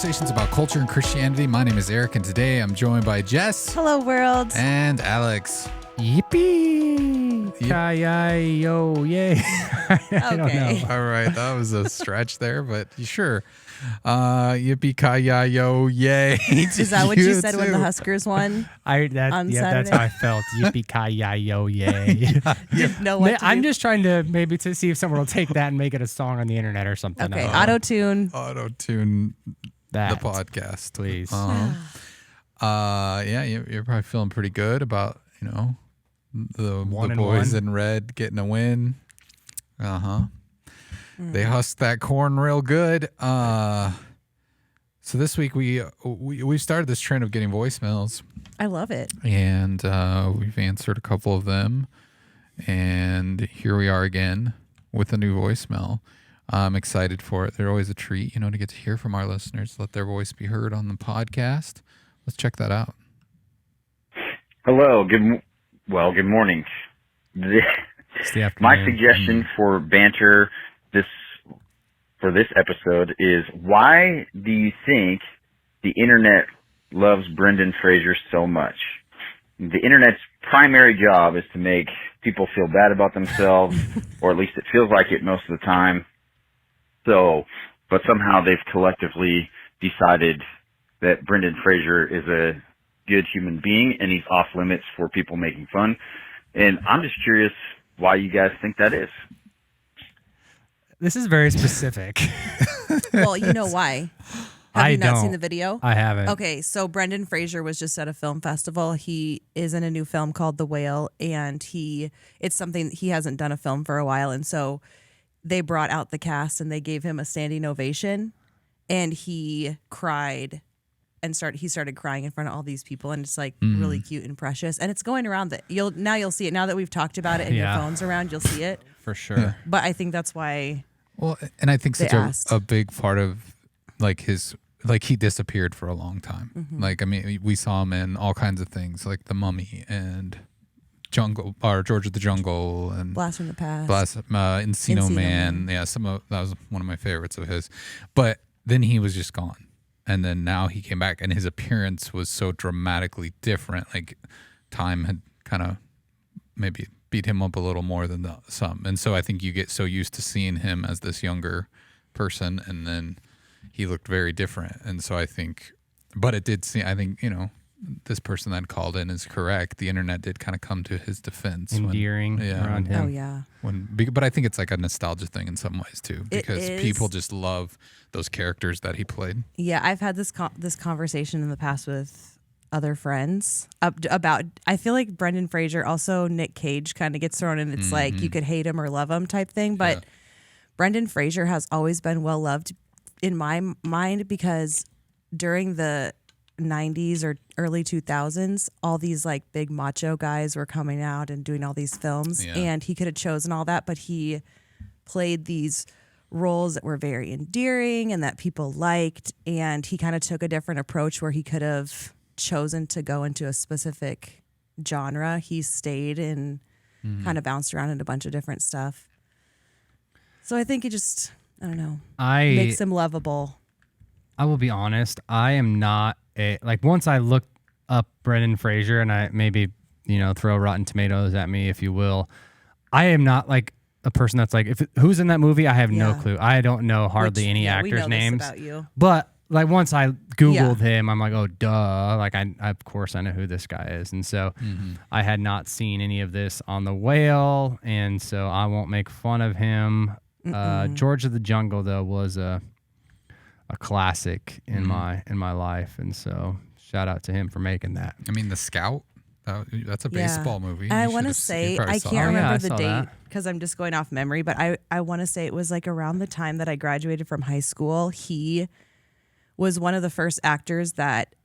conversations about culture and Christianity. My name is Eric, and today I'm joined by Jess. Hello, world. And Alex. Yippee! Yo, yay! I don't know. All right, that was a stretch there, but sure. Yippee ki yo yay! Is that what you said when the Huskers won? That's how I felt. Yippee ki yo yay! Didn't know what to I'm do. just trying to maybe to see if someone will take that and make it a song on the internet or something. Okay, auto-tune. Auto-tune that, the podcast, please. Yeah, you're probably feeling pretty good about the One and boys one. in red getting a win. They husked that corn real good. So this week we started this trend of getting voicemails, I love it. and we've answered a couple of them, and here we are again with a new voicemail. I'm excited for it. They're always a treat, to get to hear from our listeners, let their voice be heard on the podcast. Let's check that out. Hello. Good morning. It's the My afternoon. suggestion for banter for this episode is, why do you think the internet loves Brendan Fraser so much? The internet's primary job is to make people feel bad about themselves, or at least it feels like it most of the time. But somehow they've collectively decided that Brendan Fraser is a good human being and he's off limits for people making fun. And I'm just curious why you guys think that is. This is very specific. Well, you know why. Have you not seen the video? I haven't. Okay, so Brendan Fraser was just at a film festival. He is in a new film called The Whale, and it's something he hasn't done a film for a while, and so they brought out the cast and they gave him a standing ovation, and he cried and started crying in front of all these people, and it's like really cute and precious, and it's going around that you'll see it now that we've talked about it and your phone's around, you'll see it For sure. But I think that's why. Well, and I think They such asked. a big part of he disappeared for a long time. Mm-hmm. We saw him in all kinds of things like The Mummy and George of the Jungle and Blast from the Past. Encino Encino Man. Man. Yeah, that was one of my favorites of his. But then he was just gone. And then now he came back, and his appearance was so dramatically different. Like time had kind of maybe beat him up a little more than some. And so I think you get so used to seeing him as this younger person, and then he looked very different. And so I think this person that called in is correct. The internet did kind of come to his defense. Endearing around him. Oh yeah. But I think it's like a nostalgia thing in some ways too, because is. people just love those characters that he played. Yeah, I've had this conversation in the past with other friends about. I feel like Brendan Fraser, also Nick Cage, kind of gets thrown in. It's like you could hate him or love him type thing, but Brendan Fraser has always been well loved in my mind, because during the 90s or early 2000s, all these like big macho guys were coming out and doing all these films, and he could have chosen all that, but he played these roles that were very endearing and that people liked, and he kind of took a different approach where he could have chosen to go into a specific genre. He stayed and kind of bounced around in a bunch of different stuff. So I think it just, I don't know, makes him lovable. I will be honest. I am not once I looked up Brendan Fraser, and I maybe, throw Rotten Tomatoes at me, if you will. I am not like a person that's like, who's in that movie? I have no clue. I don't know hardly any We actors' know names. this about you. But like once I Googled him, I'm like, oh, duh. Like I of course I know who this guy is. And so I had not seen any of this on The Whale, and so I won't make fun of him. George of the Jungle, though, was a classic in my life, and so shout out to him for making that. I mean, The Scout, that's a baseball movie. And I want to say, I can't remember the date because I'm just going off memory, but I want to say it was like around the time that I graduated from high school. He was one of the first actors that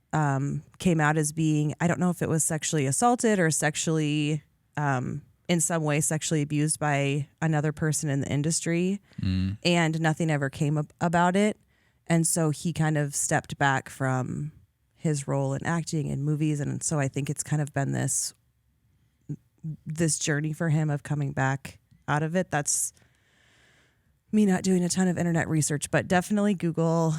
came out as being, I don't know if it was sexually assaulted or sexually, in some way sexually abused by another person in the industry, and nothing ever came about it. And so he kind of stepped back from his role in acting in movies. And so I think it's kind of been this journey for him of coming back out of it. That's me not doing a ton of internet research, but definitely Google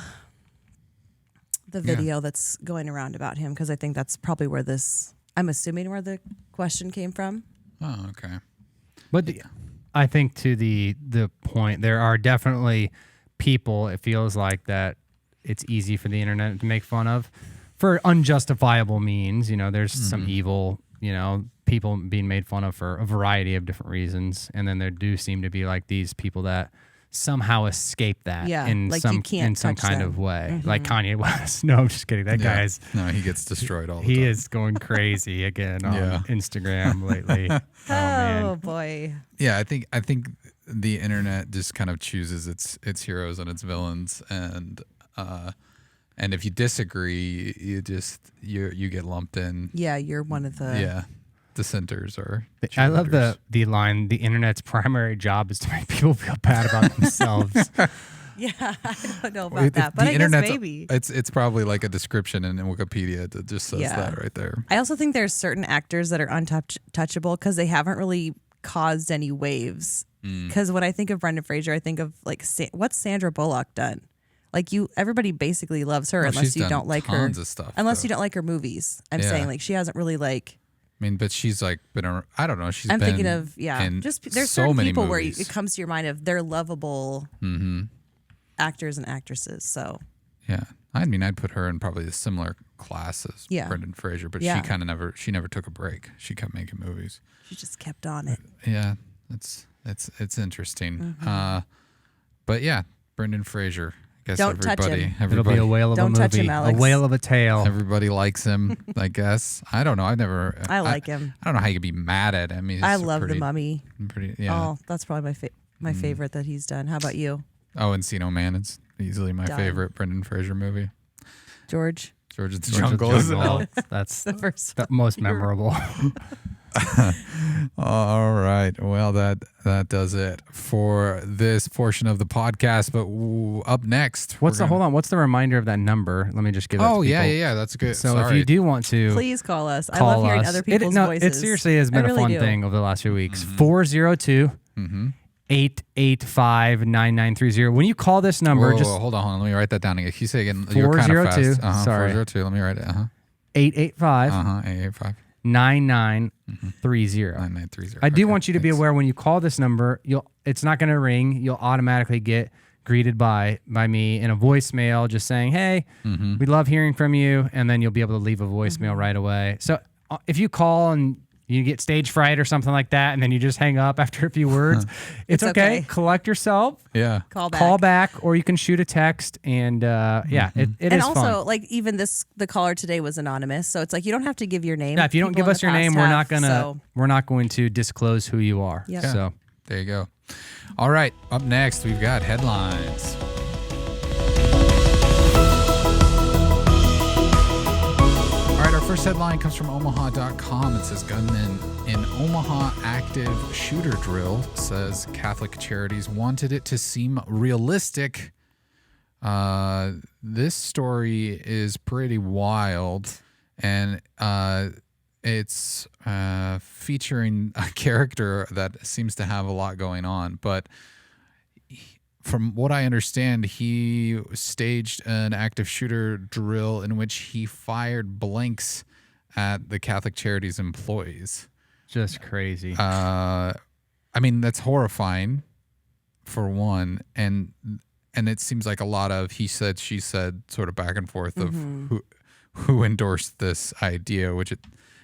the video that's going around about him because I think that's probably where I'm assuming where the question came from. Oh, okay. But I think to the point, there are definitely people, it feels like, that it's easy for the internet to make fun of for unjustifiable means. You know, there's some evil, people being made fun of for a variety of different reasons. And then there do seem to be like these people that somehow escape that in like some you can't kind touch them. of way. Like Kanye West. No, I'm just kidding. That guy's No, he gets destroyed all the he time. is going crazy again on Instagram lately. Oh boy. Yeah, I think the internet just kind of chooses its heroes and its villains, and if you disagree, you get lumped in. Yeah, you're one of the Dissenters or I love cheerleaders. the line, the internet's primary job is to make people feel bad about themselves. Yeah, I don't know about that, but I guess maybe. It's probably like a description in Wikipedia that just says that right there. I also think there's certain actors that are untouchable because they haven't really caused any waves. Because when I think of Brendan Fraser, I think of like what's Sandra Bullock done? Like everybody basically loves her unless you don't like her. Tons of stuff, unless you don't like her movies. I'm saying like she hasn't really like. I mean, but she's like been. I don't know. I'm thinking of just there's so certain many people movies. where it comes to your mind of they're lovable actors and actresses. So yeah, I mean, I'd put her in probably a similar class as Brendan Fraser, but she kind of never took a break. She kept making movies. She just kept on it. Yeah, it's interesting. But yeah, Brendan Fraser. I guess Don't touch him. It'll be a whale of Don't a touch movie, him, Alex. a whale of a tale. Everybody likes him, I guess. I don't know. I like him. I don't know how you could be mad at him. I love The Mummy. Yeah. Oh, that's probably my favorite that he's done. How about you? Oh, Encino Man. It's easily my favorite Brendan Fraser movie. George of the George Jungle. of the Jungle. That's the first the most memorable. All right. Well, that does it for this portion of the podcast. But up next, hold on? What's the reminder of that number? Let me just give it. Oh to people. yeah. That's good. So Sorry. if you do want to, please call us. I love hearing other people's voices. It seriously has been a fun thing over the last few weeks. 402 885-9930. When you call this number, Whoa, hold on. Let me write that down again. Can you say again? You're kind of fast. 402. Let me write it. 885 885 9930. 9930. I do want you to be aware when you call this number, it's not going to ring. You'll automatically get greeted by me in a voicemail just saying, hey, we love hearing from you. And then you'll be able to leave a voicemail right away. So if you call and you get stage fright or something like that, and then you just hang up after a few words, it's okay. Collect yourself. Yeah. Call back, or you can shoot a text. And it and is also, fun. like, even the caller today was anonymous, so it's like you don't have to give your name. Yeah, if you don't give us your name, we're not going to disclose who you are. Yep. So there you go. All right. Up next, we've got headlines. All right, our first headline comes from Omaha.com. It says gunman in Omaha active shooter drill, says Catholic Charities wanted it to seem realistic. This story is pretty wild, and it's featuring a character that seems to have a lot going on, but from what I understand, he staged an active shooter drill in which he fired blanks at the Catholic Charities employees. Just crazy. I mean, that's horrifying, for one, and it seems like a lot of he said, she said, sort of back and forth of who endorsed this idea, which it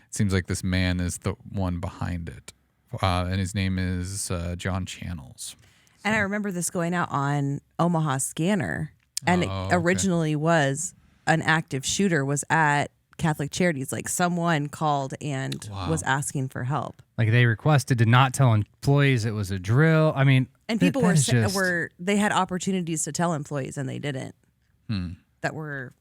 seems like this man is the one behind it, and his name is John Channels. And I remember this going out on Omaha Scanner, and it originally was an active shooter was at Catholic Charities. Like someone called and was asking for help. Like they requested to not tell employees it was a drill. I mean, and people they had opportunities to tell employees and they didn't. That were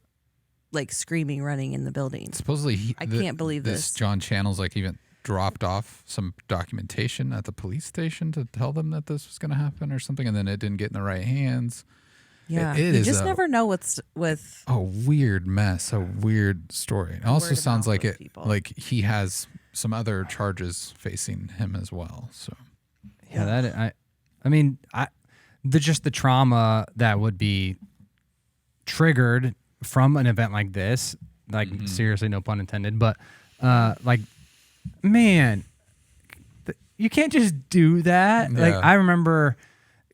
like screaming, running in the building. Supposedly, I can't believe this. John Channels even dropped off some documentation at the police station to tell them that this was going to happen or something, and then it didn't get in the right hands. Yeah, you just never know what's with a weird mess, a weird story. It also sounds like like he has some other charges facing him as well. So yeah, I mean, just the trauma that would be triggered from an event like this, like seriously, no pun intended, but like, man, you can't just do that. Yeah. Like, I remember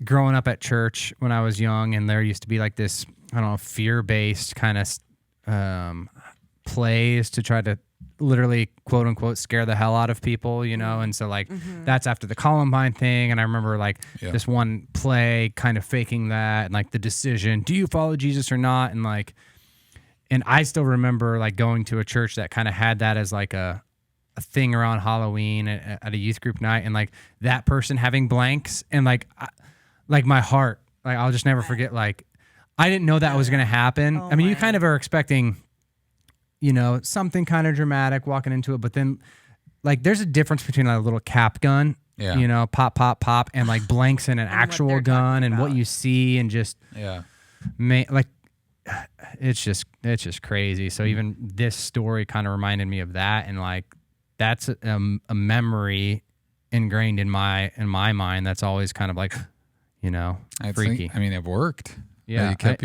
growing up at church when I was young, and there used to be like this, I don't know, fear-based kind of plays to try to literally, quote unquote, scare the hell out of people, you know? And so like, that's after the Columbine thing. And I remember like this one play kind of faking that, and like the decision, do you follow Jesus or not? And like, and I still remember like going to a church that kind of had that as like a thing around Halloween at a youth group night, and like that person having blanks, and like, like my heart, like I'll just never forget, like, I didn't know that was going to happen. I mean, you kind of are expecting, you know, something kind of dramatic walking into it, but then like there's a difference between a little cap gun, you know, pop, pop, pop, and like blanks in an actual gun, and what you see, and just, like, it's just crazy. So even this story kind of reminded me of that, and like that's a memory ingrained in my mind that's always kind of like, you know, freaky. I mean, it worked. Yeah, it kept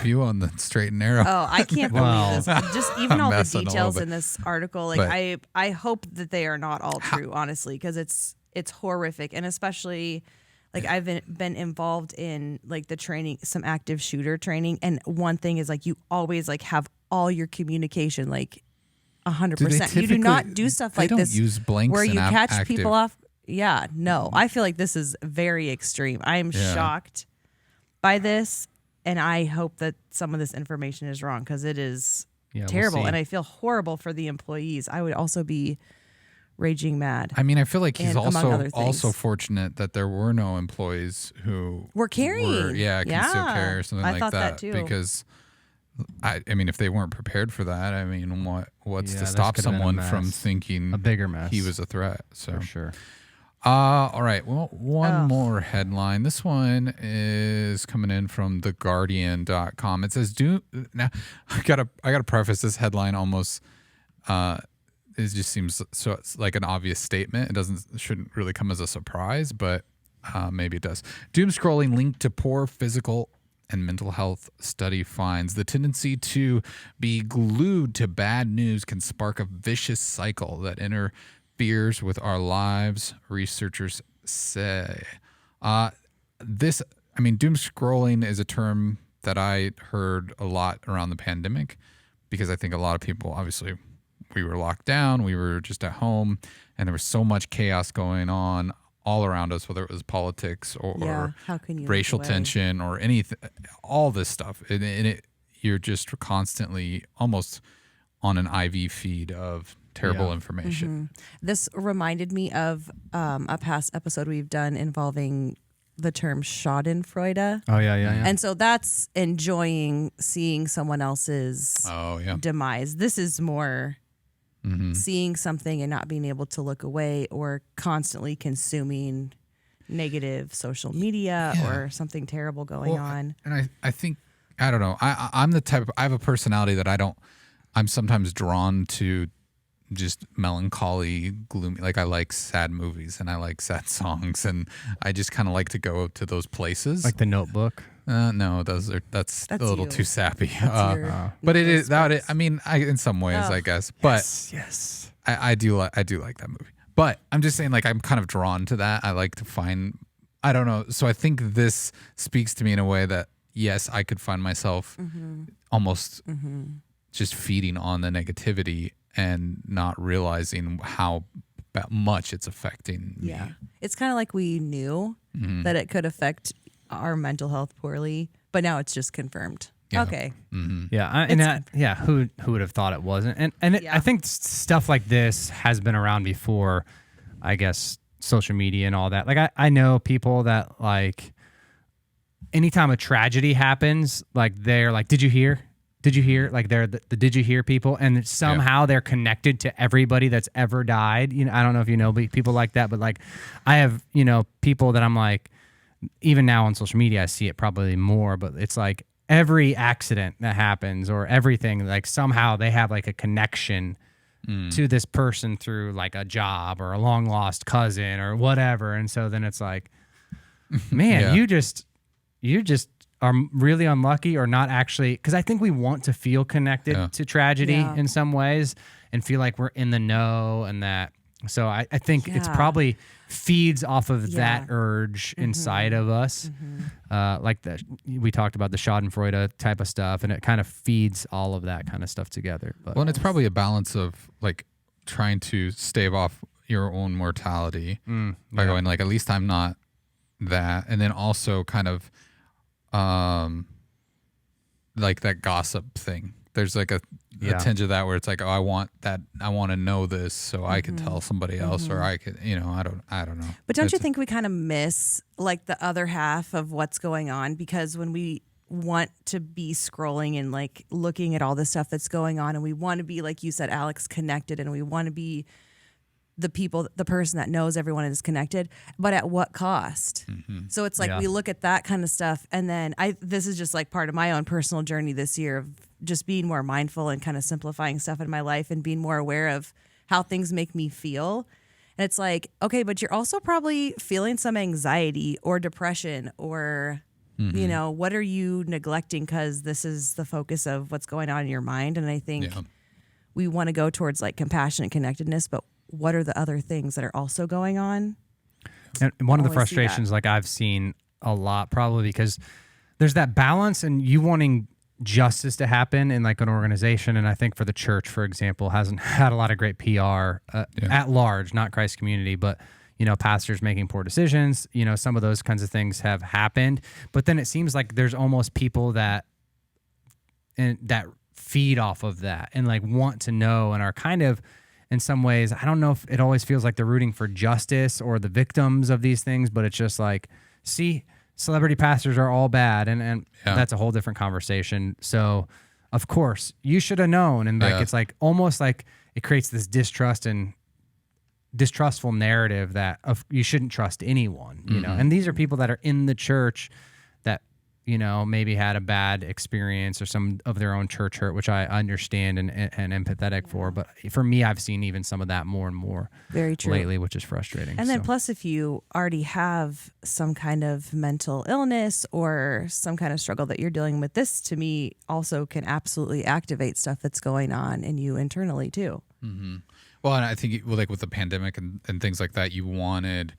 you on the straight and narrow. Oh, I can't believe this. Just even all the details bit. in this article, like I hope that they are not all true, honestly, because it's horrific, and especially like I've been involved in like the training, some active shooter training, and one thing is like you always like have all your communication like 100%. You do not do stuff like this. They don't use blanks where you catch active. people off. Yeah, no, I feel like this is very extreme. I am shocked by this, and I hope that some of this information is wrong, because it is terrible, and I feel horrible for the employees. I would also be raging mad. I mean, I feel like he's also fortunate that there were no employees who were carrying. Concealed carry or something I like thought that too. Because I mean, if they weren't prepared for that, I mean, what's to stop someone from thinking a bigger mess he was a threat? So for sure. All right. Well, one more headline. This one is coming in from theguardian.com. It says, now I gotta preface this headline almost, it just seems so it's like an obvious statement. Shouldn't really come as a surprise, but maybe it does. Doom scrolling linked to poor physical and mental health study finds the tendency to be glued to bad news can spark a vicious cycle that interferes with our lives, researchers say. Doom scrolling is a term that I heard a lot around the pandemic, because I think a lot of people, obviously, we were locked down, we were just at home, and there was so much chaos going on all around us, whether it was politics or racial tension or anything, all this stuff. And you're just constantly almost on an IV feed of terrible information. This reminded me of a past episode we've done involving the term schadenfreude. Oh, yeah. And so that's enjoying seeing someone else's demise. This is more seeing something and not being able to look away, or constantly consuming negative social media or something terrible going on. And I think, I don't know, I'm the type of, I have a personality that I'm sometimes drawn to just melancholy, gloomy. Like I like sad movies and I like sad songs, and I just kind of like to go to those places. Like The Notebook. No, that's a little too sappy. But it is that. I mean, in some ways, I guess. But yes, I do like that movie. But I'm just saying, like, I'm kind of drawn to that. I like to find. I don't know. So I think this speaks to me in a way that yes, I could find myself almost just feeding on the negativity and not realizing how much it's affecting me. Yeah. It's kind of like we knew that it could affect our mental health poorly, but now it's just confirmed. Yeah. Okay. Yeah, who would have thought it wasn't? I think stuff like this has been around before, I guess, social media and all that. Like I know people that, like, anytime a tragedy happens, like they're like, did you hear? Did you hear? Like they're the did you hear people, and somehow they're connected to everybody that's ever died. You know, I don't know if you know people like that, but like I have, people that I'm like, even now on social media, I see it probably more, but it's like every accident that happens or everything, like somehow they have like a connection to this person through like a job or a long lost cousin or whatever. And so then it's like, man, you're just are really unlucky or not actually, because I think we want to feel connected to tragedy in some ways and feel like we're in the know and that. So I think it's probably feeds off of that urge inside of us. Like we talked about the Schadenfreude type of stuff, and it kind of feeds all of that kind of stuff together. But well, and it's probably a balance of like trying to stave off your own mortality by going like, at least I'm not that. And then also kind of like that gossip thing. There's like a tinge of that where it's like, oh, I want to know this so I can tell somebody else, or I could, I don't know. But don't you think we kind of miss like the other half of what's going on? Because when we want to be scrolling and like looking at all the stuff that's going on, and we want to be, like you said, Alex, connected, and we want to be the person that knows everyone is connected, but at what cost? So it's like we look at that kind of stuff, and then this is just like part of my own personal journey this year of just being more mindful and kind of simplifying stuff in my life and being more aware of how things make me feel. And it's like, okay, but you're also probably feeling some anxiety or depression or, what are you neglecting because this is the focus of what's going on in your mind? And I think we want to go towards like compassion and connectedness, but what are the other things that are also going on? And one of the frustrations, like I've seen a lot, probably because there's that balance and you wanting justice to happen in like an organization. And I think for the church, for example, hasn't had a lot of great PR at large, not Christ community, but pastors making poor decisions, some of those kinds of things have happened. But then it seems like there's almost people that feed off of that and like want to know and are kind of, in some ways, I don't know if it always feels like they're rooting for justice or the victims of these things, but it's just like, see, celebrity pastors are all bad, and that's a whole different conversation. So, of course, you should have known, and like it's like almost like it creates this distrust and distrustful narrative that you shouldn't trust anyone, And these are people that are in the church that maybe had a bad experience or some of their own church hurt, which I understand and empathetic for. But for me, I've seen even some of that more and more very true lately, which is frustrating. And then plus, if you already have some kind of mental illness or some kind of struggle that you're dealing with, this to me also can absolutely activate stuff that's going on in you internally too. Well, and I think like with the pandemic and things like that, you wanted...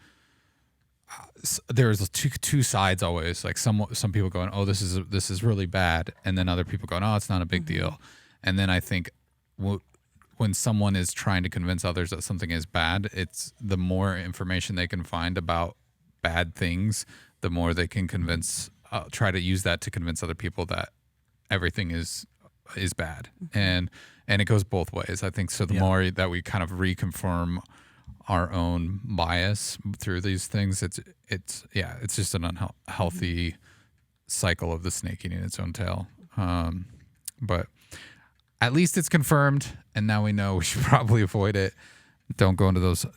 there's two sides always. Like some people going, oh, this is really bad, and then other people going, oh, it's not a big deal. And then I think when someone is trying to convince others that something is bad, it's the more information they can find about bad things, the more they can try to use that to convince other people that everything is bad. And it goes both ways, I think. So the more that we kind of reconfirm our own bias through these things, it's just an unhealthy cycle of the snake eating its own tail. But at least it's confirmed, and now we know we should probably avoid it. Don't go into those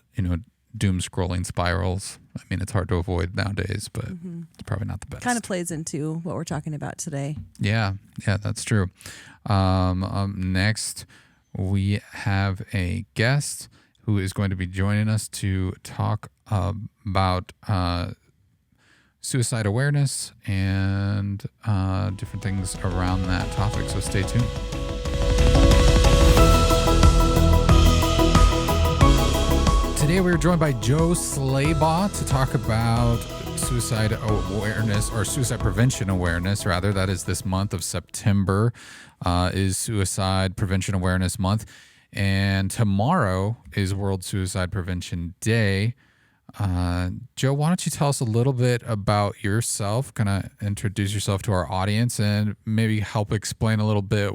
doom scrolling spirals. I mean, it's hard to avoid nowadays, but it's probably not the best. Kind of plays into what we're talking about today. Yeah, that's true. Next we have a guest who is going to be joining us to talk about suicide awareness and different things around that topic. So stay tuned. Today we are joined by Joe Slabaugh to talk about suicide awareness, or suicide prevention awareness, rather. That is this month of September is Suicide Prevention Awareness Month. And tomorrow is World Suicide Prevention Day. Joe, why don't you tell us a little bit about yourself, kind of introduce yourself to our audience, and maybe help explain a little bit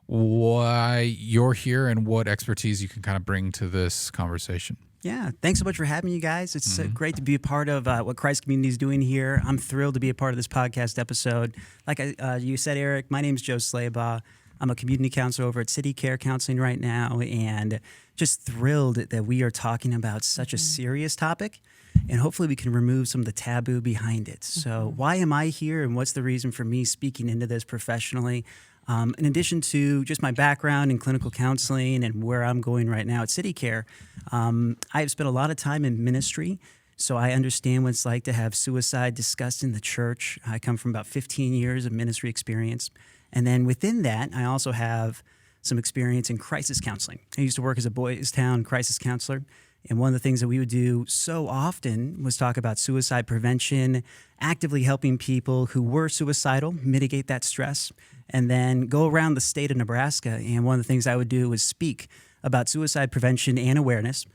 why you're here and what expertise you can kind of bring to this conversation. Yeah, thanks so much for having me, guys. It's great to be a part of what Christ Community is doing here. I'm thrilled to be a part of this podcast episode. Like you said, Eric, my name's Joe Slabaugh. I'm a community counselor over at City Care Counseling right now, and just thrilled that we are talking about such a serious topic, and hopefully we can remove some of the taboo behind it. So why am I here, and what's the reason for me speaking into this professionally? In addition to just my background in clinical counseling and where I'm going right now at City Care, I have spent a lot of time in ministry. So I understand what it's like to have suicide discussed in the church. I come from about 15 years of ministry experience. And then within that, I also have some experience in crisis counseling. I used to work as a Boys Town crisis counselor. And one of the things that we would do so often was talk about suicide prevention, actively helping people who were suicidal mitigate that stress, and then go around the state of Nebraska. And one of the things I would do was speak about suicide prevention and awareness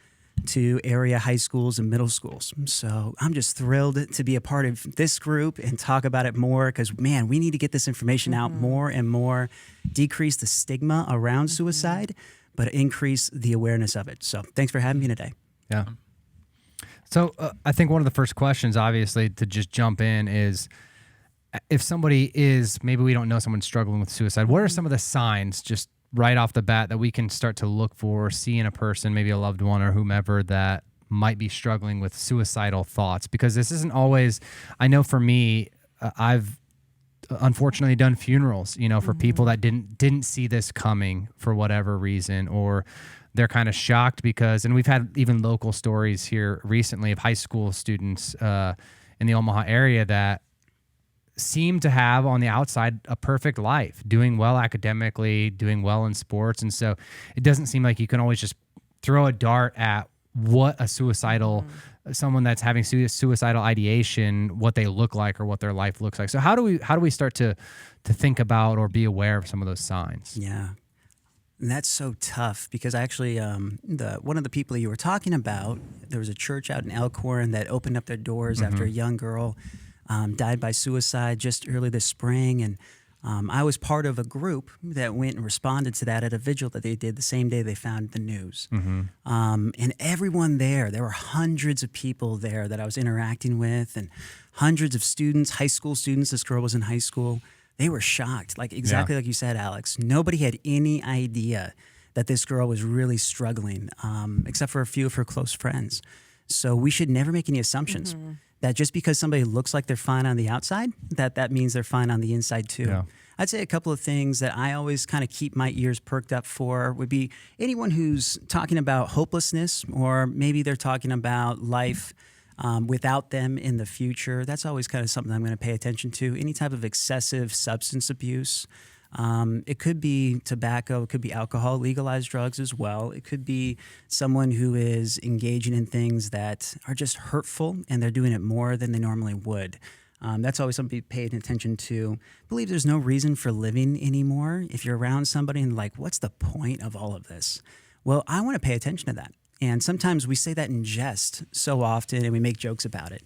to area high schools and middle schools. So I'm just thrilled to be a part of this group and talk about it more because, man, we need to get this information out more and more, decrease the stigma around suicide, but increase the awareness of it. So thanks for having me today. Yeah. So I think one of the first questions, obviously, to just jump in is if somebody is, maybe we don't know someone struggling with suicide, what are some of the signs just right off the bat that we can start to look for, see in a person, maybe a loved one or whomever that might be struggling with suicidal thoughts? Because this isn't always, I know for me, I've unfortunately done funerals, for people that didn't see this coming for whatever reason, or they're kind of shocked because, and we've had even local stories here recently of high school students in the Omaha area that seem to have on the outside a perfect life, doing well academically, doing well in sports. And so it doesn't seem like you can always just throw a dart at what a suicidal, someone that's having suicidal ideation, what they look like or what their life looks like. So how do we start to think about or be aware of some of those signs? Yeah. And that's so tough because actually one of the people you were talking about, there was a church out in Elkhorn that opened up their doors after a young girl died by suicide just early this spring. And I was part of a group that went and responded to that at a vigil that they did the same day they found the news. And everyone there were hundreds of people there that I was interacting with and hundreds of students, high school students. This girl was in high school. They were shocked, like you said, Alex. Nobody had any idea that this girl was really struggling, except for a few of her close friends. So we should never make any assumptions that just because somebody looks like they're fine on the outside, that means they're fine on the inside too. Yeah. I'd say a couple of things that I always kind of keep my ears perked up for would be anyone who's talking about hopelessness, or maybe they're talking about life without them in the future. That's always kind of something I'm going to pay attention to. Any type of excessive substance abuse. It could be tobacco, it could be alcohol, legalized drugs as well. It could be someone who is engaging in things that are just hurtful and they're doing it more than they normally would. That's always something to be paying attention to. I believe there's no reason for living anymore. If you're around somebody and like, what's the point of all of this? Well, I want to pay attention to that. And sometimes we say that in jest so often and we make jokes about it.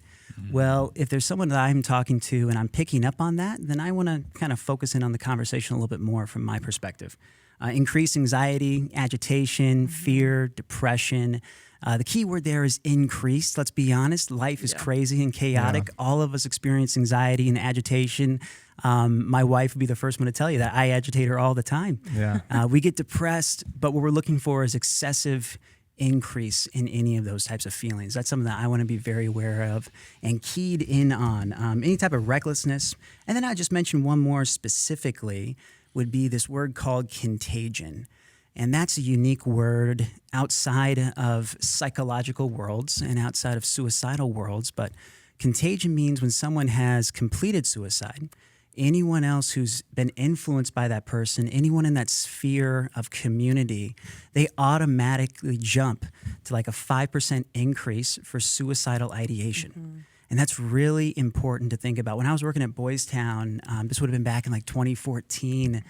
Well, if there's someone that I'm talking to and I'm picking up on that, then I want to kind of focus in on the conversation a little bit more from my perspective. Increased anxiety, agitation, fear, depression. The key word there is increased. Let's be honest. Life is crazy and chaotic. Yeah. All of us experience anxiety and agitation. My wife would be the first one to tell you that. I agitate her all the time. Yeah. We get depressed, but what we're looking for is excessive increase in any of those types of feelings. That's something that I want to be very aware of and keyed in on. Any type of recklessness. And then I just mentioned one more specifically would be this word called contagion. And that's a unique word outside of psychological worlds and outside of suicidal worlds. But contagion means when someone has completed suicide, anyone else who's been influenced by that person, anyone in that sphere of community, they automatically jump to like a 5% increase for suicidal ideation. And that's really important to think about. When I was working at Boys Town, this would have been back in like 2014,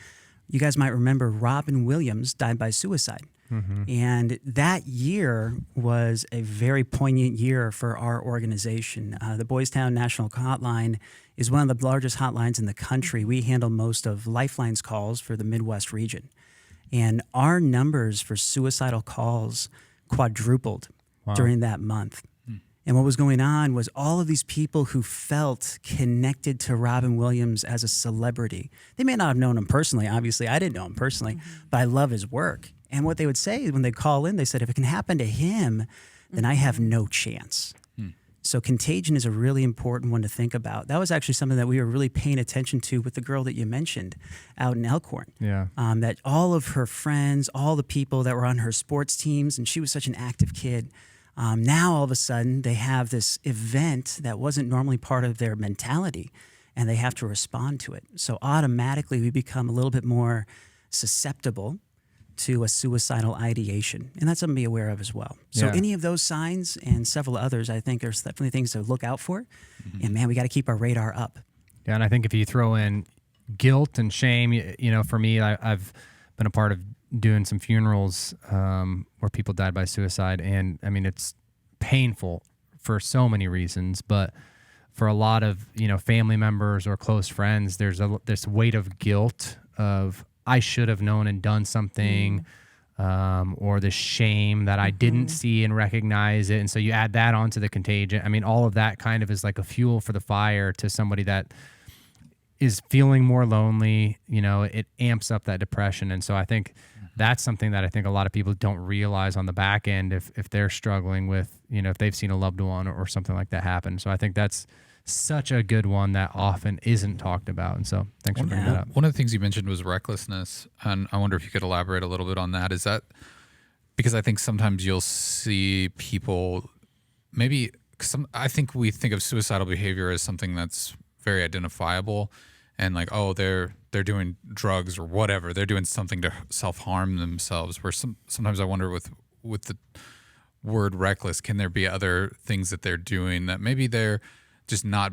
you guys might remember Robin Williams died by suicide. And that year was a very poignant year for our organization. The Boys Town National Hotline is one of the largest hotlines in the country. We handle most of Lifeline's calls for the Midwest region. And our numbers for suicidal calls quadrupled during that month. And what was going on was all of these people who felt connected to Robin Williams as a celebrity. They may not have known him personally. Obviously, I didn't know him personally, but I love his work. And what they would say when they call in, they said, if it can happen to him, then I have no chance. So contagion is a really important one to think about. That was actually something that we were really paying attention to with the girl that you mentioned out in Elkhorn. Yeah. That all of her friends, all the people that were on her sports teams, and she was such an active kid, Now, all of a sudden, they have this event that wasn't normally part of their mentality, and they have to respond to it. So automatically, we become a little bit more susceptible to a suicidal ideation. And that's something to be aware of as well. So Yeah. any of those signs and several others, I think there's definitely things to look out for. And man, we got to keep our radar up. Yeah, and I think if you throw in guilt and shame, for me, I've been a part of doing some funerals where people died by suicide, and I mean it's painful for so many reasons, but for a lot of family members or close friends, there's this weight of guilt of I should have known and done something, or the shame that I didn't see and recognize it, and so you add that onto the contagion. I mean, all of that kind of is like a fuel for the fire to somebody that is feeling more lonely. It amps up that depression, and so I think that's something that I think a lot of people don't realize on the back end if they're struggling with, if they've seen a loved one or something like that happen. So I think that's such a good one that often isn't talked about. And so thanks for bringing that up. One of the things you mentioned was recklessness. And I wonder if you could elaborate a little bit on that. Is that because I think sometimes you'll see people I think we think of suicidal behavior as something that's very identifiable and like, oh, they're doing drugs or whatever. They're doing something to self-harm themselves. Where sometimes I wonder with the word reckless, can there be other things that they're doing that maybe they're just not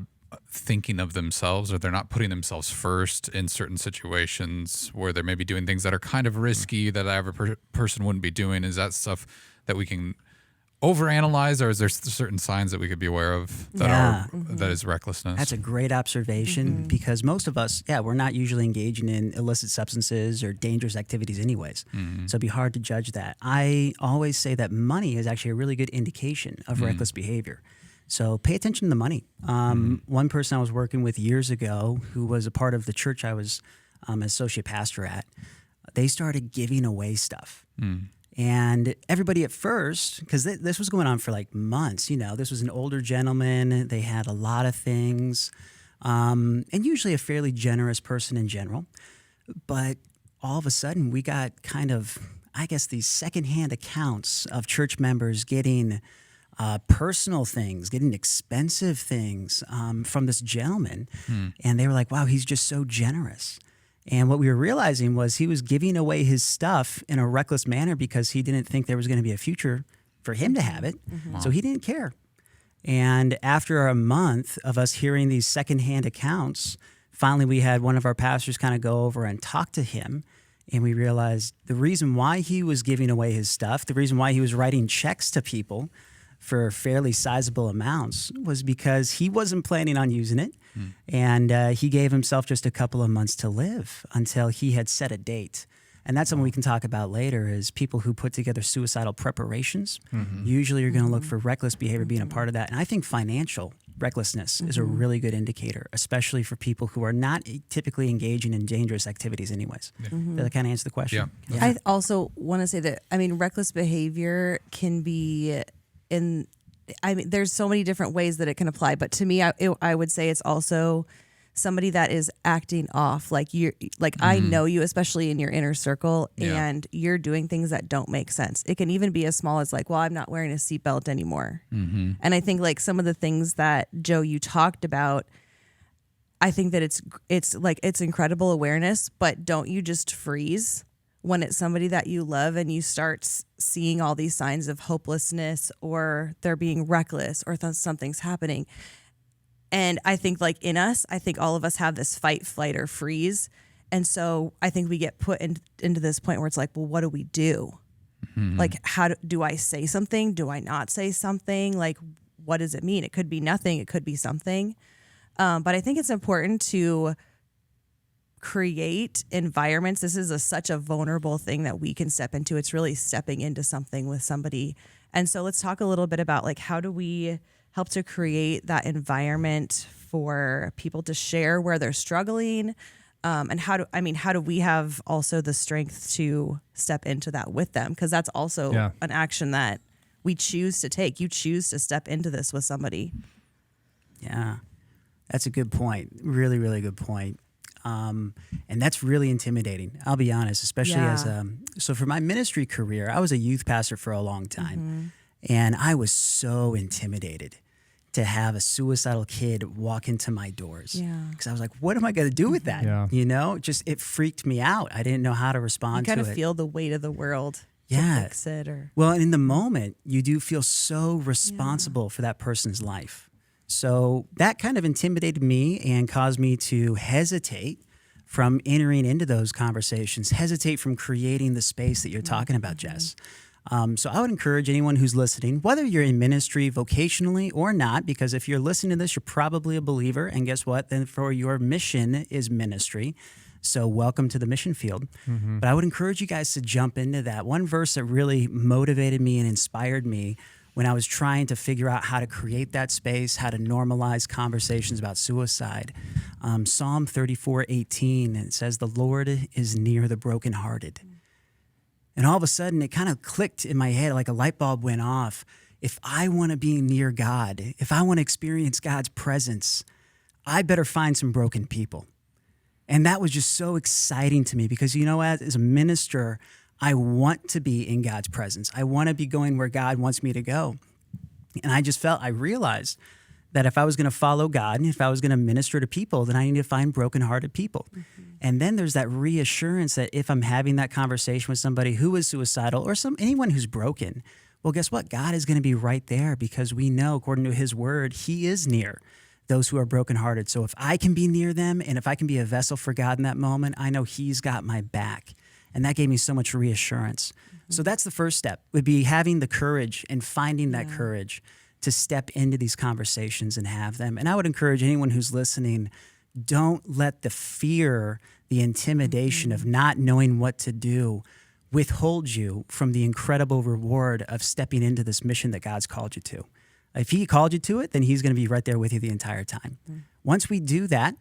thinking of themselves, or they're not putting themselves first in certain situations where they're maybe doing things that are kind of risky that the average person wouldn't be doing? Is that stuff that we can overanalyze, or is there certain signs that we could be aware of that that is recklessness? That's a great observation because most of us, we're not usually engaging in illicit substances or dangerous activities anyways. So it'd be hard to judge that. I always say that money is actually a really good indication of reckless behavior. So pay attention to the money. One person I was working with years ago who was a part of the church I was associate pastor at, they started giving away stuff. And everybody at first, because this was going on for like months, this was an older gentleman. They had a lot of things, and usually a fairly generous person in general. But all of a sudden, we got kind of, I guess, these secondhand accounts of church members getting personal things, getting expensive things from this gentleman. And they were like, wow, he's just so generous. And what we were realizing was he was giving away his stuff in a reckless manner because he didn't think there was going to be a future for him to have it. So he didn't care. And after a month of us hearing these secondhand accounts, finally we had one of our pastors kind of go over and talk to him. And we realized the reason why he was giving away his stuff, the reason why he was writing checks to people for fairly sizable amounts was because he wasn't planning on using it. And he gave himself just a couple of months to live until he had set a date. And that's something we can talk about later is people who put together suicidal preparations. Usually you're going to look for reckless behavior being a part of that. And I think financial recklessness is a really good indicator, especially for people who are not typically engaging in dangerous activities anyways. Does that kind of answer the question? Yeah. I also want to say that, reckless behavior can be there's so many different ways that it can apply, but to me, I would say it's also somebody that is acting off. Like I know you, especially in your inner circle, and you're doing things that don't make sense. It can even be as small as like, well, I'm not wearing a seatbelt anymore. And I think like some of the things that Joe, you talked about, I think that it's incredible awareness, but don't you just freeze when it's somebody that you love and you start seeing all these signs of hopelessness or they're being reckless or something's happening. And I think like in us, I think all of us have this fight, flight, or freeze. And so I think we get put into this point where it's like, well, what do we do? Like, do I say something? Do I not say something? Like, what does it mean? It could be nothing. It could be something. But I think it's important to create environments. This is such a vulnerable thing that we can step into. It's really stepping into something with somebody. And so let's talk a little bit about like, how do we help to create that environment for people to share where they're struggling? And how do we have also the strength to step into that with them? Because that's also an action that we choose to take. You choose to step into this with somebody. Yeah, that's a good point. Really, really good point. And that's really intimidating. I'll be honest, especially so for my ministry career, I was a youth pastor for a long time. And I was so intimidated to have a suicidal kid walk into my doors. Yeah. Because I was like, what am I going to do with that? Yeah. You know, just it freaked me out. I didn't know how to respond You to kind it. of feel the weight of the world Yeah. to fix it. Or Well, in the moment, you do feel so responsible for that person's life. So that kind of intimidated me and caused me to hesitate from entering into those conversations, hesitate from creating the space that you're talking about, Jess. So I would encourage anyone who's listening, whether you're in ministry vocationally or not, because if you're listening to this, you're probably a believer. And guess what? Then for your mission is ministry. So welcome to the mission field. But I would encourage you guys to jump into that. One verse that really motivated me and inspired me when I was trying to figure out how to create that space, how to normalize conversations about suicide. Psalm 34:18, it says, "The Lord is near the brokenhearted." And all of a sudden, it kind of clicked in my head, like a light bulb went off. If I want to be near God, if I want to experience God's presence, I better find some broken people. And that was just so exciting to me because, you know, as a minister, I want to be in God's presence. I want to be going where God wants me to go. And I realized that if I was going to follow God and if I was going to minister to people, then I need to find brokenhearted people. And then there's that reassurance that if I'm having that conversation with somebody who is suicidal or anyone who's broken, well, guess what? God is going to be right there because we know, according to his word, he is near those who are brokenhearted. So if I can be near them and if I can be a vessel for God in that moment, I know he's got my back. And that gave me so much reassurance. So that's the first step, would be having the courage and finding that courage to step into these conversations and have them. And I would encourage anyone who's listening, don't let the fear, the intimidation of not knowing what to do withhold you from the incredible reward of stepping into this mission that God's called you to. If he called you to it, then he's going to be right there with you the entire time. Once we do that,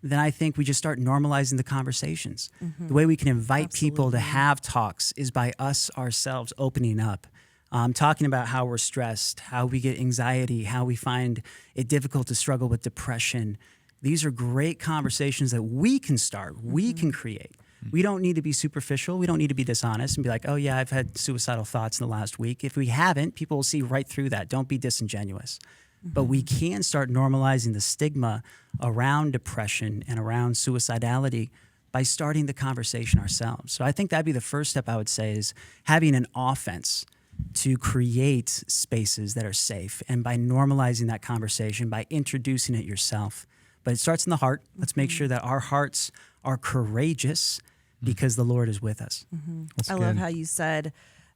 then I think we just start normalizing the conversations. The way we can invite people to have talks is by us ourselves opening up. Talking about how we're stressed, how we get anxiety, how we find it difficult to struggle with depression. These are great conversations that we can start, we can create. We don't need to be superficial. We don't need to be dishonest and be like, oh, yeah, I've had suicidal thoughts in the last week. If we haven't, people will see right through that. Don't be disingenuous. But we can start normalizing the stigma around depression and around suicidality by starting the conversation ourselves. So I think that'd be the first step I would say is having an offense to create spaces that are safe and by normalizing that conversation, by introducing it yourself. But it starts in the heart. Let's make sure that our hearts are courageous because the Lord is with us. I love how you said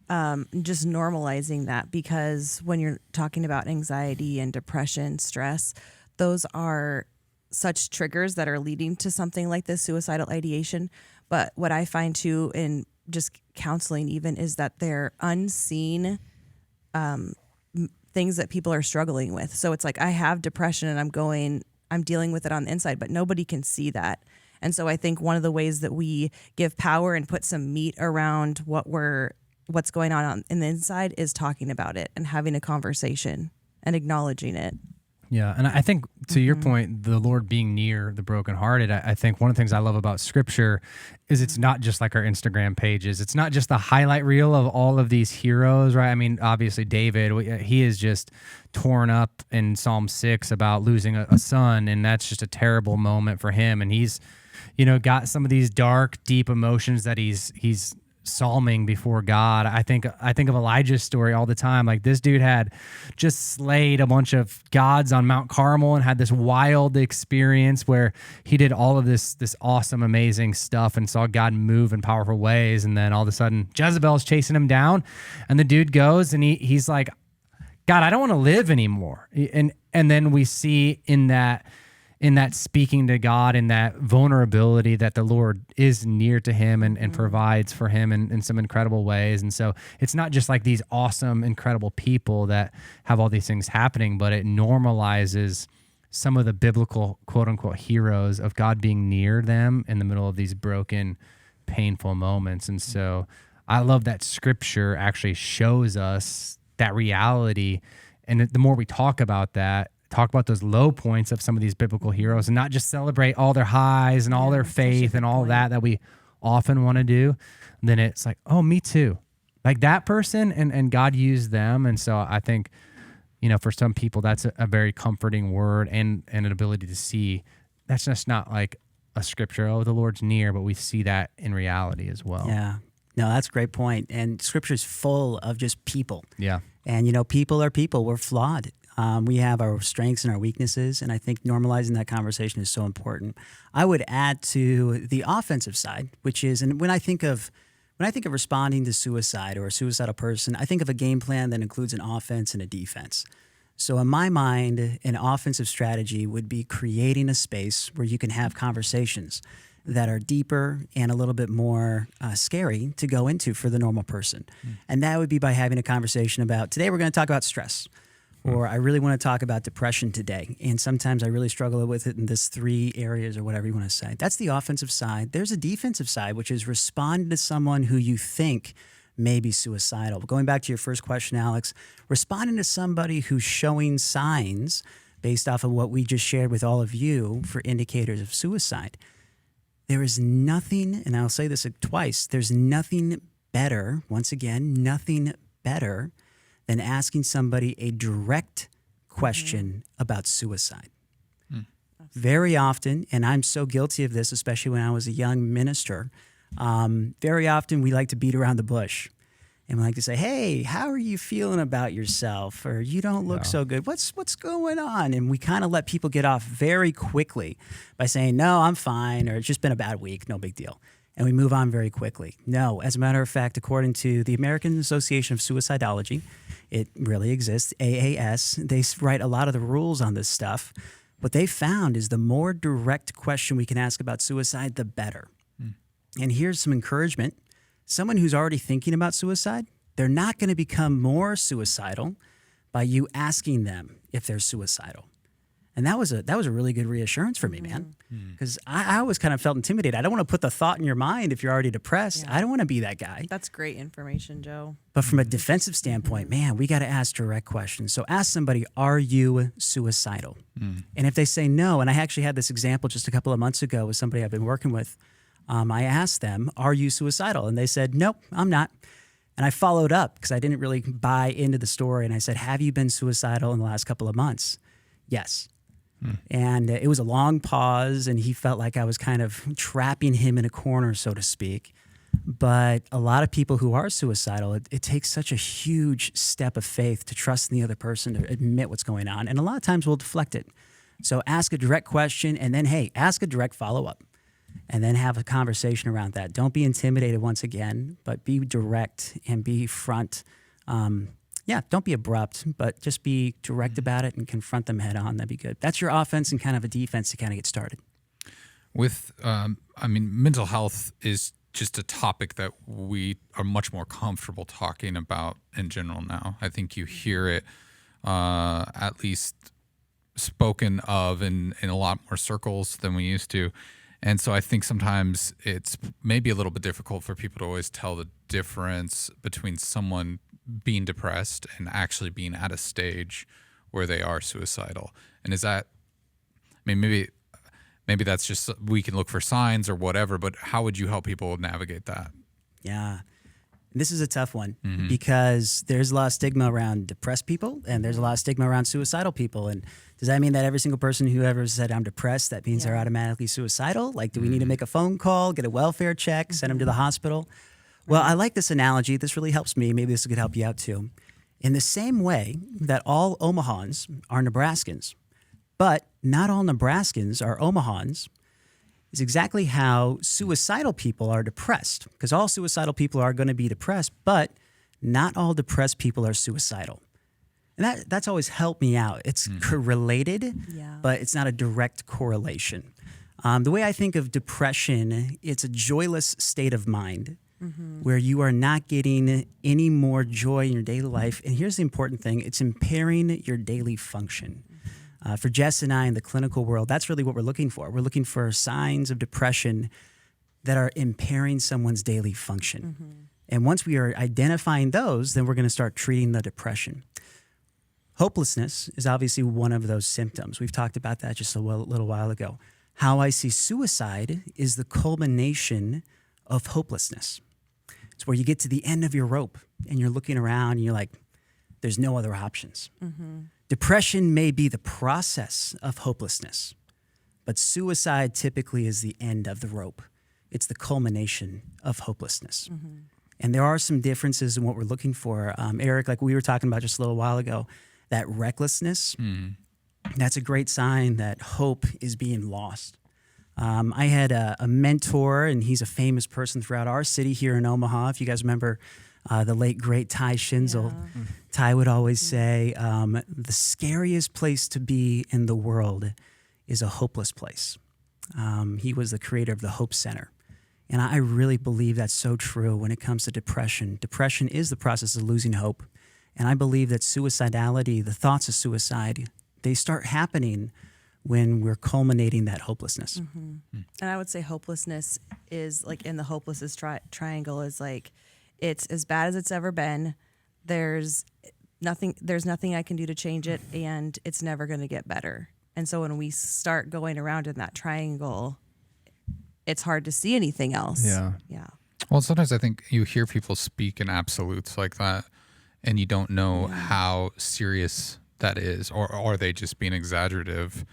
just normalizing that, because when you're talking about anxiety and depression, stress, those are such triggers that are leading to something like this suicidal ideation. But what I find too in just counseling even is that they're unseen things that people are struggling with. So it's like I have depression and I'm dealing with it on the inside, but nobody can see that. And so I think one of the ways that we give power and put some meat around what's going on in the inside is talking about it and having a conversation and acknowledging it. Yeah, and I think to your point, the Lord being near the brokenhearted, I think one of the things I love about Scripture is it's not just like our Instagram pages. It's not just the highlight reel of all of these heroes, right? I mean, obviously David, he is just torn up in Psalm 6 about losing a son, and that's just a terrible moment for him. And he's, got some of these dark, deep emotions that he's psalming before God. I think of Elijah's story all the time. Like, this dude had just slayed a bunch of gods on Mount Carmel and had this wild experience where he did all of this awesome, amazing stuff and saw God move in powerful ways. And then all of a sudden Jezebel's chasing him down, and the dude goes and he's like, God, I don't want to live anymore. And then we see in that speaking to God, in that vulnerability, that the Lord is near to him and provides for him in some incredible ways. And so it's not just like these awesome, incredible people that have all these things happening, but it normalizes some of the biblical, quote unquote, heroes of God being near them in the middle of these broken, painful moments. And so I love that Scripture actually shows us that reality. And the more we talk about those low points of some of these biblical heroes and not just celebrate all their highs and all their faith and all that we often want to do, then it's like, oh, me too. like that person, and God used them. And so I think, for some people, that's a very comforting word and an ability to see that's just not like a scripture, oh, the Lord's near, but we see that in reality as well. Yeah. No, that's a great point. And scripture is full of just people. Yeah. And, people are people. We're flawed. We have our strengths and our weaknesses. And I think normalizing that conversation is so important. I would add to the offensive side, which is, and when I think of responding to suicide or a suicidal person, I think of a game plan that includes an offense and a defense. So in my mind, an offensive strategy would be creating a space where you can have conversations that are deeper and a little bit more scary to go into for the normal person. And that would be by having a conversation about, today we're going to talk about stress, or I really want to talk about depression today. And sometimes I really struggle with it in this 3 areas or whatever you want to say. That's the offensive side. There's a defensive side, which is responding to someone who you think may be suicidal. Going back to your first question, Alex, responding to somebody who's showing signs based off of what we just shared with all of you for indicators of suicide. There is nothing, and I'll say this twice, there's nothing better, once again, nothing better than asking somebody a direct question about suicide. Very often, and I'm so guilty of this, especially when I was a young minister, very often we like to beat around the bush. And we like to say, hey, how are you feeling about yourself? Or you don't look so good. What's going on? And we kind of let people get off very quickly by saying, no, I'm fine, or it's just been a bad week, no big deal. And we move on very quickly. No, as a matter of fact, according to the American Association of Suicidology, it really exists, AAS, they write a lot of the rules on this stuff. What they found is the more direct question we can ask about suicide, the better. And here's some encouragement. Someone who's already thinking about suicide, they're not going to become more suicidal by you asking them if they're suicidal. And that was a really good reassurance for me, man, because I always kind of felt intimidated. I don't want to put the thought in your mind if you're already depressed. I don't want to be that guy. That's great information, Joe. But from a defensive standpoint, man, we got to ask direct questions. So ask somebody, are you suicidal? And if they say no, and I actually had this example just a couple of months ago with somebody I've been working with, I asked them, are you suicidal? And they said, nope, I'm not. And I followed up because I didn't really buy into the story. And I said, have you been suicidal in the last couple of months? Yes. And it was a long pause, and he felt like I was kind of trapping him in a corner, so to speak. But a lot of people who are suicidal, it takes such a huge step of faith to trust in the other person to admit what's going on. And a lot of times we'll deflect it. So ask a direct question, and then, hey, ask a direct follow-up, and then have a conversation around that. Don't be intimidated once again, but be direct and be front. Don't be abrupt, but just be direct about it and confront them head on. That'd be good. That's your offense and kind of a defense to kind of get started. With, mental health is just a topic that we are much more comfortable talking about in general now. I think you hear it at least spoken of in a lot more circles than we used to. And so I think sometimes it's maybe a little bit difficult for people to always tell the difference between someone being depressed and actually being at a stage where they are suicidal. And is that, maybe that's just, we can look for signs or whatever, but how would you help people navigate that? Yeah. This is a tough one because there's a lot of stigma around depressed people and there's a lot of stigma around suicidal people. And does that mean that every single person who ever said I'm depressed, that means they're automatically suicidal? Like, do we need to make a phone call, get a welfare check, send them to the hospital? Well, I like this analogy. This really helps me. Maybe this could help you out too. In the same way that all Omahans are Nebraskans, but not all Nebraskans are Omahans, is exactly how suicidal people are depressed. Because all suicidal people are going to be depressed, but not all depressed people are suicidal. And that's always helped me out. It's related, but it's not a direct correlation. The way I think of depression, it's a joyless state of mind where you are not getting any more joy in your daily life. And here's the important thing. It's impairing your daily function. For Jess and I in the clinical world, that's really what we're looking for. We're looking for signs of depression that are impairing someone's daily function. And once we are identifying those, then we're going to start treating the depression. Hopelessness is obviously one of those symptoms. We've talked about that just a little while ago. How I see suicide is the culmination of hopelessness. It's where you get to the end of your rope and you're looking around and you're like, there's no other options. Depression may be the process of hopelessness, but suicide typically is the end of the rope. It's the culmination of hopelessness. And there are some differences in what we're looking for. Eric, like we were talking about just a little while ago, that recklessness, that's a great sign that hope is being lost. I had a mentor, and he's a famous person throughout our city here in Omaha. If you guys remember the late, great Ty Schinzel, Ty would always say, the scariest place to be in the world is a hopeless place. He was the creator of the Hope Center. And I really believe that's so true when it comes to depression. Depression is the process of losing hope. And I believe that suicidality, the thoughts of suicide, they start happening when we're culminating that hopelessness. And I would say hopelessness is like in the hopelessness triangle is like, it's as bad as it's ever been. There's nothing I can do to change it, and it's never going to get better. And so when we start going around in that triangle, it's hard to see anything else. Yeah. Well, sometimes I think you hear people speak in absolutes like that, and you don't know how serious that is, or are they just being exaggerative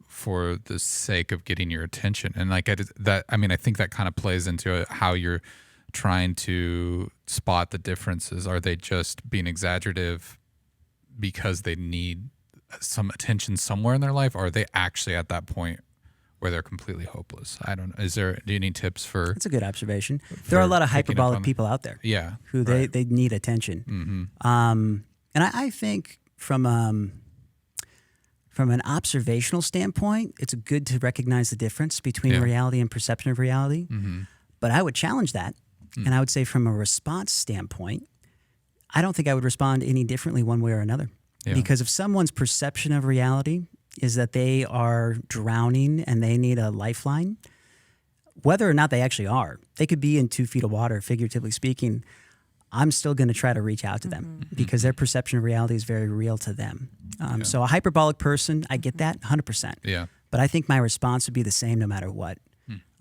for the sake of getting your attention? And like I think that kind of plays into how you're trying to spot the differences. Are they just being exaggerative because they need some attention somewhere in their life, or are they actually at that point where they're completely hopeless? I don't know. Do you need tips for? That's a good observation. There are a lot of hyperbolic people out there. Yeah. Who they need attention. And I think from an observational standpoint, it's good to recognize the difference between reality and perception of reality. But I would challenge that. And I would say from a response standpoint, I don't think I would respond any differently one way or another. Because if someone's perception of reality is that they are drowning and they need a lifeline, whether or not they actually are, they could be in 2 feet of water, figuratively speaking, I'm still going to try to reach out to them because their perception of reality is very real to them. So a hyperbolic person, I get that 100%. Yeah. But I think my response would be the same no matter what.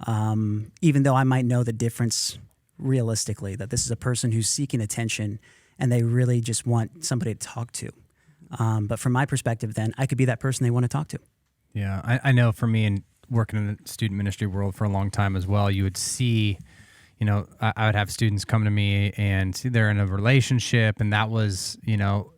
Even though I might know the difference realistically, that this is a person who's seeking attention and they really just want somebody to talk to. But from my perspective, then I could be that person they want to talk to. Yeah, I know for me, and working in the student ministry world for a long time as well, you would see, I would have students come to me and they're in a relationship, and that was,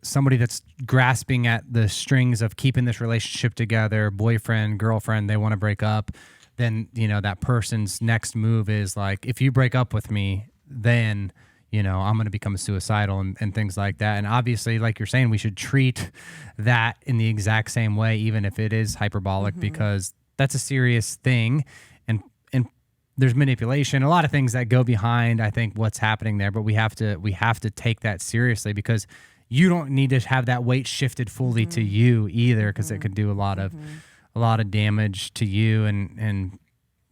somebody that's grasping at the strings of keeping this relationship together, boyfriend, girlfriend, they want to break up. Then, that person's next move is like, if you break up with me, then I'm going to become suicidal and things like that. And obviously, like you're saying, we should treat that in the exact same way, even if it is hyperbolic, because that's a serious thing. And there's manipulation, a lot of things that go behind, I think, what's happening there. But we have to take that seriously, because you don't need to have that weight shifted fully to you either, because it could do a lot of damage to you and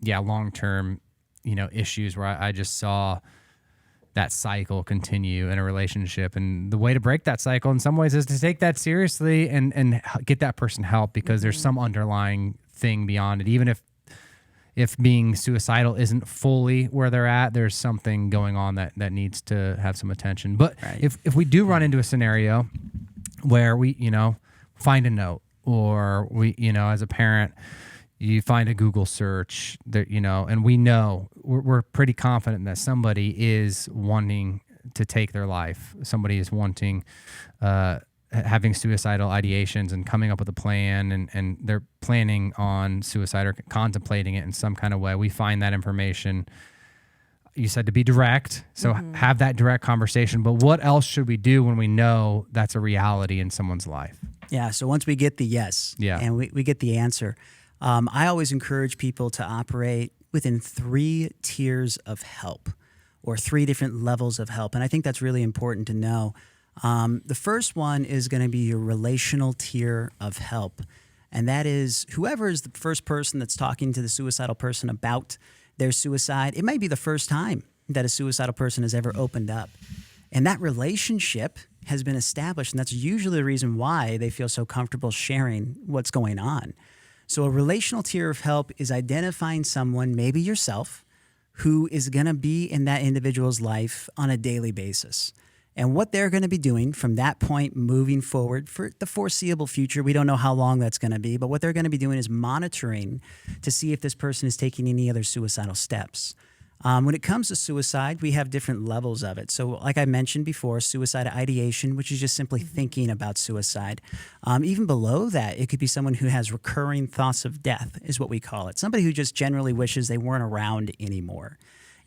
long-term, issues where I just saw that cycle continue in a relationship. And the way to break that cycle in some ways is to take that seriously and get that person help, because there's some underlying thing beyond it. Even if being suicidal isn't fully where they're at, there's something going on that needs to have some attention. But if we do run into a scenario where we, find a note, or we, as a parent, you find a Google search that, and we know we're pretty confident that somebody is wanting to take their life. Somebody is wanting, having suicidal ideations and coming up with a plan, and they're planning on suicide or contemplating it in some kind of way. We find that information. You said to be direct, so have that direct conversation. But what else should we do when we know that's a reality in someone's life? Yeah, so once we get the yes, and we get the answer, I always encourage people to operate within 3 tiers of help, or 3 different levels of help. And I think that's really important to know. The first one is going to be your relational tier of help. And that is whoever is the first person that's talking to the suicidal person about their suicide. It might be the first time that a suicidal person has ever opened up. And that relationship has been established. And that's usually the reason why they feel so comfortable sharing what's going on. So a relational tier of help is identifying someone, maybe yourself, who is going to be in that individual's life on a daily basis. And what they're going to be doing from that point moving forward for the foreseeable future, we don't know how long that's going to be, but what they're going to be doing is monitoring to see if this person is taking any other suicidal steps. When it comes to suicide, we have different levels of it. So like I mentioned before, suicide ideation, which is just simply thinking about suicide. Even below that, it could be someone who has recurring thoughts of death, is what we call it. Somebody who just generally wishes they weren't around anymore.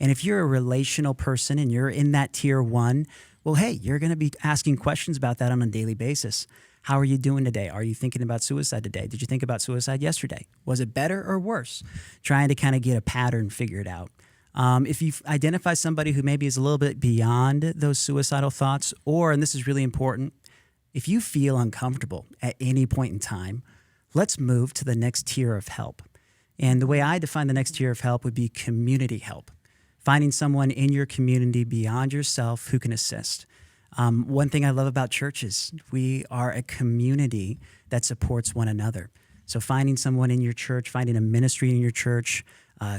And if you're a relational person and you're in that tier 1, well, hey, you're going to be asking questions about that on a daily basis. How are you doing today? Are you thinking about suicide today? Did you think about suicide yesterday? Was it better or worse? Trying to kind of get a pattern figured out. If you identify somebody who maybe is a little bit beyond those suicidal thoughts, or, and this is really important, if you feel uncomfortable at any point in time, let's move to the next tier of help. And the way I define the next tier of help would be community help. Finding someone in your community beyond yourself who can assist. One thing I love about churches, we are a community that supports one another. So finding someone in your church, finding a ministry in your church,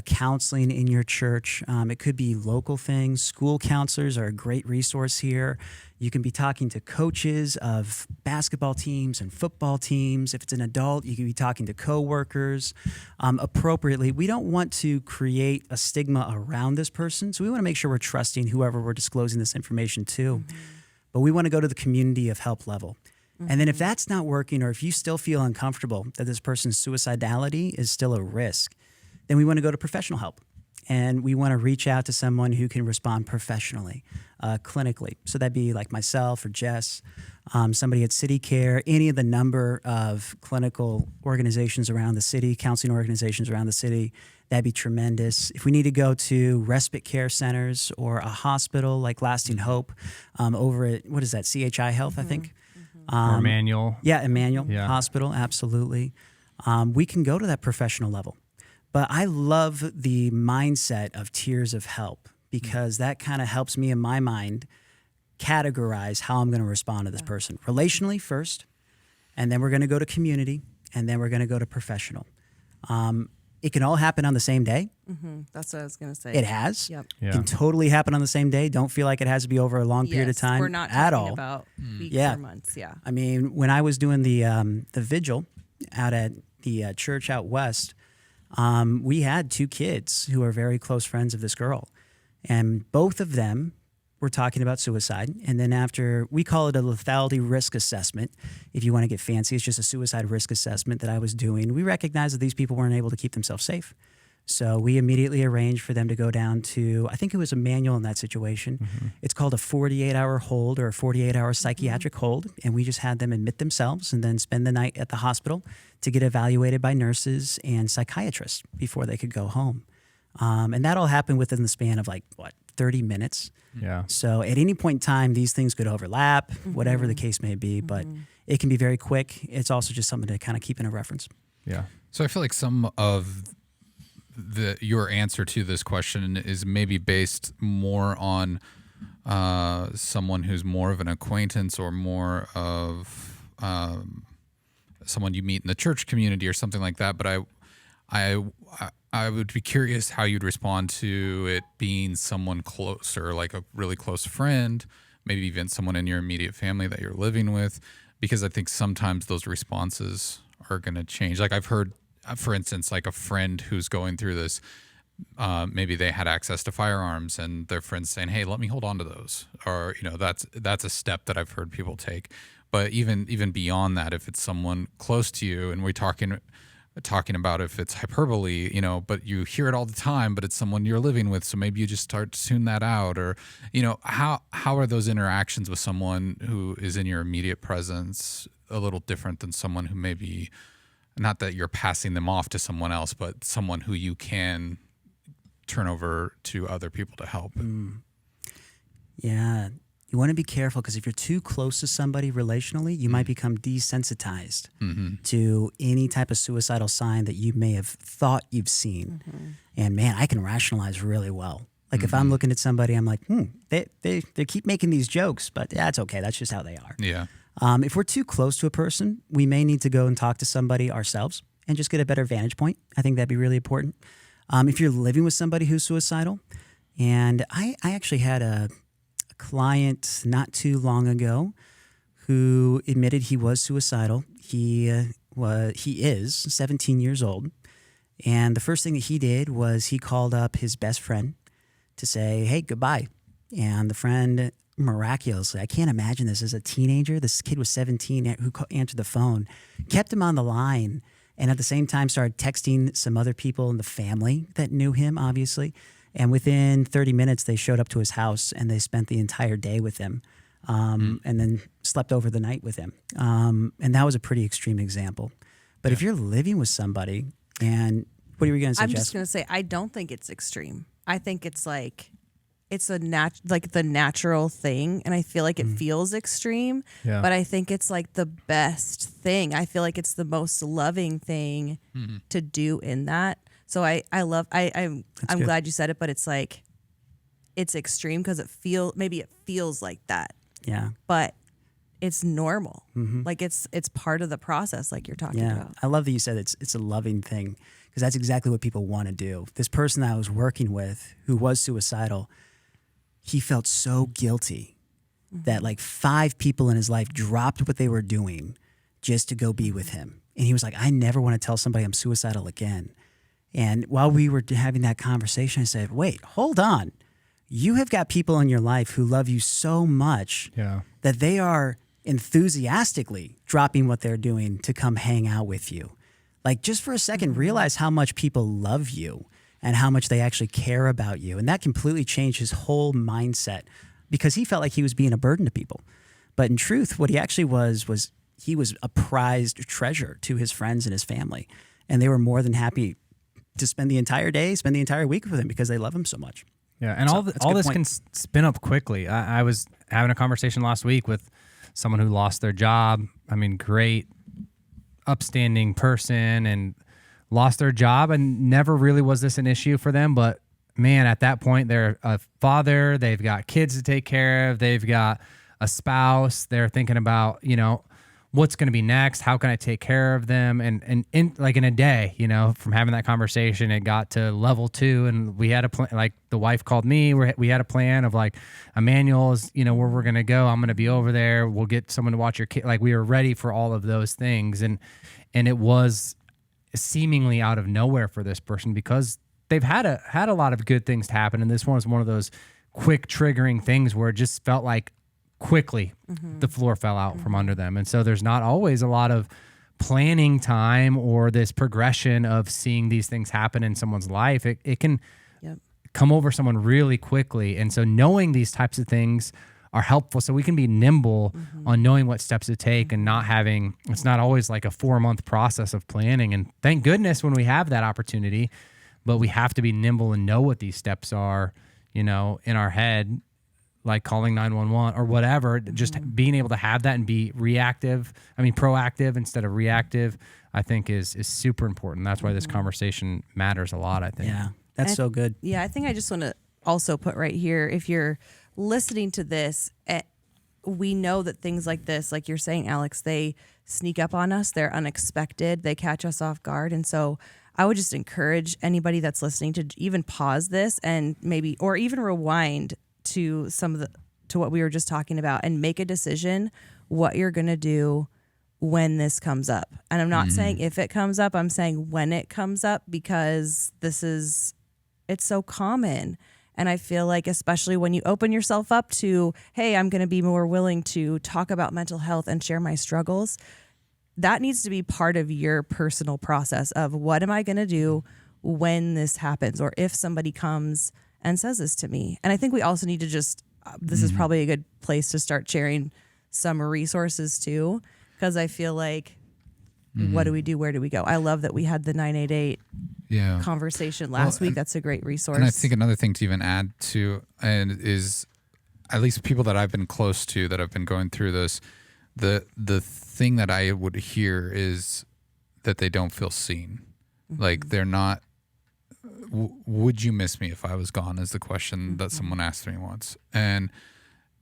counseling in your church. It could be local things. School counselors are a great resource here. You can be talking to coaches of basketball teams and football teams. If it's an adult, you can be talking to coworkers appropriately. We don't want to create a stigma around this person, so we want to make sure we're trusting whoever we're disclosing this information to. Mm-hmm. But we want to go to the community of help level. Mm-hmm. And then if that's not working, or if you still feel uncomfortable that this person's suicidality is still a risk, then we want to go to professional help. And we want to reach out to someone who can respond professionally, clinically. So that'd be like myself or Jess, somebody at City Care, any of the number of clinical organizations around the city, counseling organizations around the city. That'd be tremendous. If we need to go to respite care centers or a hospital like Lasting Hope over at, what is that, CHI Health, I think? Or Emmanuel. Yeah, Emmanuel Hospital, absolutely. We can go to that professional level. But I love the mindset of tiers of help, because that kind of helps me in my mind categorize how I'm going to respond to this person. Relationally first, and then we're going to go to community, and then we're going to go to professional. It can all happen on the same day. Mm-hmm. That's what I was going to say. It has. Yep. It can totally happen on the same day. Don't feel like it has to be over a long period of time. We're not at talking all. about weeks or months. Yeah. I mean, when I was doing the vigil out at the church out west, we had 2 kids who are very close friends of this girl, and both of them were talking about suicide. And then after, we call it a lethality risk assessment. If you want to get fancy, it's just a suicide risk assessment that I was doing. We recognized that these people weren't able to keep themselves safe. So we immediately arranged for them to go down to, I think it was Emmanuel in that situation. Mm-hmm. It's called a 48-hour hold, or a 48-hour psychiatric hold. And we just had them admit themselves and then spend the night at the hospital to get evaluated by nurses and psychiatrists before they could go home. And that all happened within the span of 30 minutes. Yeah. So at any point in time, these things could overlap, whatever the case may be, but it can be very quick. It's also just something to kind of keep in a reference. Yeah. So I feel like some of your answer to this question is maybe based more on someone who's more of an acquaintance, or more of someone you meet in the church community or something like that. But I would be curious how you'd respond to it being someone closer, like a really close friend, maybe even someone in your immediate family that you're living with, because I think sometimes those responses are going to change. Like I've heard, for instance, like a friend who's going through this, maybe they had access to firearms, and their friends saying, "Hey, let me hold on to those," or that's a step that I've heard people take. But even beyond that, if it's someone close to you, and we're talking about if it's hyperbole, but you hear it all the time, but it's someone you're living with, so maybe you just start to tune that out, or how are those interactions with someone who is in your immediate presence a little different than someone who maybe, not that you're passing them off to someone else, but someone who you can turn over to other people to help? Yeah. You want to be careful, because if you're too close to somebody relationally, you might become desensitized to any type of suicidal sign that you may have thought you've seen. And man, I can rationalize really well. Like if I'm looking at somebody, I'm like, they keep making these jokes, but that's okay. That's just how they are. Yeah. If we're too close to a person, we may need to go and talk to somebody ourselves and just get a better vantage point. I think that'd be really important. If you're living with somebody who's suicidal, and I actually had a client not too long ago who admitted he was suicidal. He is 17 years old, and the first thing that he did was he called up his best friend to say, "Hey, goodbye." And the friend, miraculously, I can't imagine this, as a teenager, this kid was 17 who answered the phone, kept him on the line, and at the same time started texting some other people in the family that knew him, obviously. And within 30 minutes, they showed up to his house and they spent the entire day with him, and then slept over the night with him. And that was a pretty extreme example. But if you're living with somebody, and what are you going to say, I'm Jess? just going to say, I don't think it's extreme. I think it's like, it's the natural thing, and I feel like it feels extreme, but I think it's like the best thing. I feel like it's the most loving thing to do in that. So I'm glad you said it, but it's like, it's extreme because it feels like that. Yeah. But it's normal. Like it's part of the process, like you're talking about. I love that you said it's a loving thing, because that's exactly what people want to do. This person that I was working with who was suicidal, he felt so guilty that like 5 people in his life dropped what they were doing just to go be with him. And he was like, I never want to tell somebody I'm suicidal again. And while we were having that conversation, I said, wait, hold on. You have got people in your life who love you so much that they are enthusiastically dropping what they're doing to come hang out with you. Like, just for a second, realize how much people love you and how much they actually care about you. And that completely changed his whole mindset, because he felt like he was being a burden to people. But in truth, what he actually was he was a prized treasure to his friends and his family. And they were more than happy to spend the entire day, spend the entire week with him, because they love him so much. Yeah, and So, all this point. can spin up quickly. I was having a conversation last week with someone who lost their job. I mean, great, upstanding person, and lost their job, and never really was this an issue for them. But man, at that point, they're a father. They've got kids to take care of. They've got a spouse. They're thinking about, what's going to be next? How can I take care of them? And in a day, from having that conversation, it got to level 2, and we had a plan. Like, the wife called me. We had a plan of like a manual is, where we're going to go. I'm going to be over there. We'll get someone to watch your kid. Like, we were ready for all of those things. And it was seemingly out of nowhere for this person, because they've had a lot of good things happen. And this one was one of those quick triggering things where it just felt like quickly the floor fell out from under them. And so there's not always a lot of planning time or this progression of seeing these things happen in someone's life. It can come over someone really quickly. And so knowing these types of things are helpful, so we can be nimble on knowing what steps to take, and not having, it's not always like a 4-month process of planning. And thank goodness when we have that opportunity, but we have to be nimble and know what these steps are, in our head, like calling 911 or whatever. Just being able to have that and be proactive instead of reactive, I think is super important. That's why this conversation matters a lot, I think. Yeah, that's so good. Yeah, I think I just want to also put right here, if you're listening to this, we know that things like this, like you're saying, Alex, they sneak up on us. They're unexpected. They catch us off guard. And so I would just encourage anybody that's listening to even pause this and maybe, or even rewind to to what we were just talking about, and make a decision what you're going to do when this comes up. And I'm not saying if it comes up, I'm saying when it comes up, because it's so common. And I feel like, especially when you open yourself up to, hey, I'm going to be more willing to talk about mental health and share my struggles, that needs to be part of your personal process of, what am I going to do when this happens, or if somebody comes and says this to me. And I think we also need to just, this is probably a good place to start sharing some resources too, because I feel like, what do we do? Where do we go? I love that we had the 988 conversation last week. That's a great resource. And I think another thing to even add to, and is, at least people that I've been close to that have been going through this, the thing that I would hear is that they don't feel seen. Like, they're not, would you miss me if I was gone, is the question that someone asked me once. And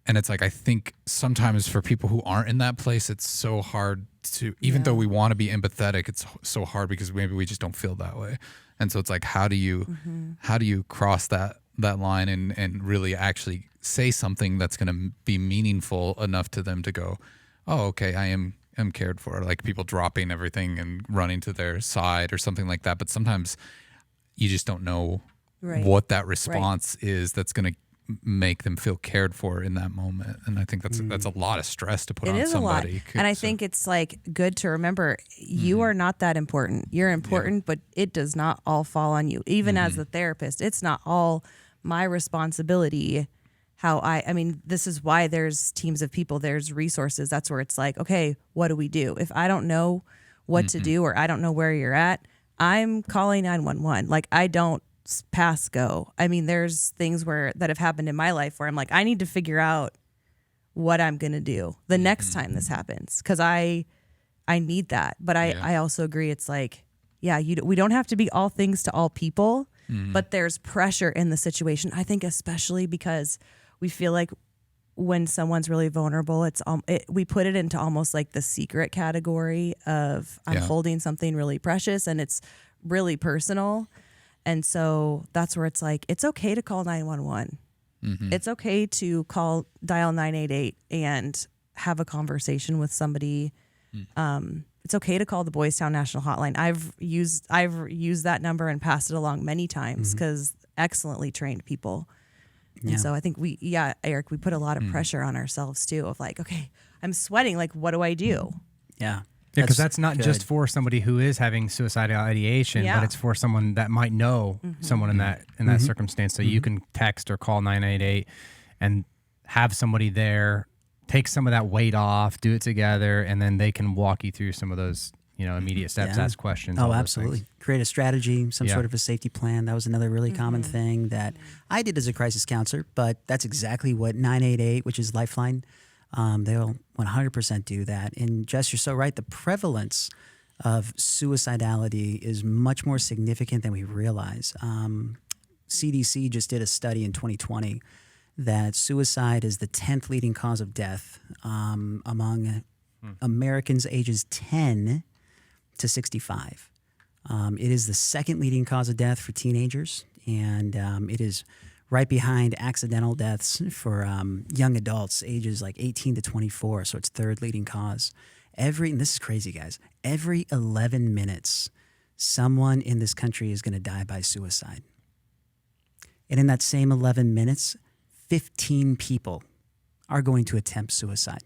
And it's like, I think sometimes for people who aren't in that place, it's so hard to, even though we want to be empathetic, it's so hard because maybe we just don't feel that way. And so it's like, how do you cross that line and really actually say something that's going to be meaningful enough to them to go, oh, okay, I am cared for. Like people dropping everything and running to their side or something like that. But sometimes you just don't know what that response is that's going to make them feel cared for in that moment. And I think that's a lot of stress to put on somebody. It is a lot. And I think it's like good to remember you are not that important. You're important, but it does not all fall on you. Even as the therapist, it's not all my responsibility. I mean, this is why there's teams of people, there's resources. That's where it's like, okay, what do we do? If I don't know what to do or I don't know where you're at, I'm calling 911. Like I don't pass go. I mean, there's things that have happened in my life where I'm like, I need to figure out what I'm going to do the next time this happens. Cause I need that. But I also agree. It's like, we don't have to be all things to all people, but there's pressure in the situation. I think especially because we feel like when someone's really vulnerable, we put it into almost like the secret category of I'm holding something really precious and it's really personal. And so that's where it's like, it's okay to call 911. It's okay to dial 988 and have a conversation with somebody. It's okay to call the Boys Town National Hotline. I've used that number and passed it along many times because excellently trained people. Yeah. And so I think Eric, we put a lot of pressure on ourselves too of like, okay, I'm sweating. Like, what do I do? Yeah. Yeah, because that's not just for somebody who is having suicidal ideation, but it's for someone that might know someone in that circumstance. So you can text or call 988 and have somebody there, take some of that weight off, do it together, and then they can walk you through some of those immediate steps, ask questions. Oh, absolutely. Create a strategy, some sort of a safety plan. That was another really common thing that I did as a crisis counselor, but that's exactly what 988, which is Lifeline, they'll 100% do that. And Jess, you're so right. The prevalence of suicidality is much more significant than we realize. CDC just did a study in 2020 that suicide is the 10th leading cause of death among Americans ages 10 to 65. It is the second leading cause of death for teenagers, and it is right behind accidental deaths for young adults ages like 18 to 24. So it's third leading cause. And this is crazy, guys. Every 11 minutes, someone in this country is going to die by suicide. And in that same 11 minutes, 15 people are going to attempt suicide.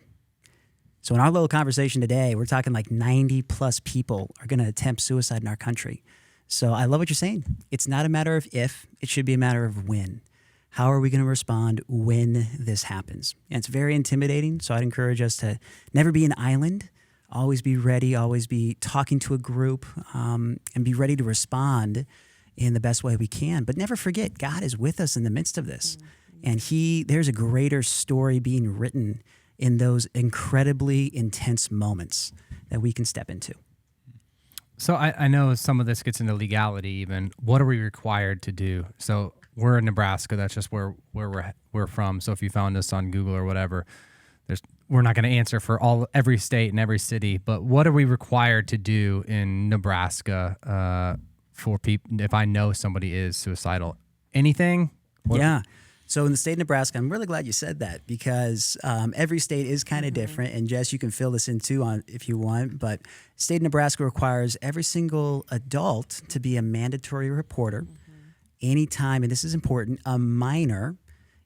So in our little conversation today, we're talking like 90 plus people are going to attempt suicide in our country. So I love what you're saying. It's not a matter of if, it should be a matter of when. How are we going to respond when this happens? And it's very intimidating. So I'd encourage us to never be an island, always be ready, always be talking to a group, and be ready to respond in the best way we can. But never forget, God is with us in the midst of this. And there's a greater story being written in those incredibly intense moments that we can step into. So I know some of this gets into legality even. What are we required to do? So we're in Nebraska. That's just where we're from. So if you found us on Google or whatever, we're not going to answer for every state and every city. But what are we required to do in Nebraska for people if I know somebody is suicidal? Anything? Yeah. So in the state of Nebraska, I'm really glad you said that because every state is kind of different. And Jess, you can fill this in too if you want. But state of Nebraska requires every single adult to be a mandatory reporter. Anytime, and this is important, a minor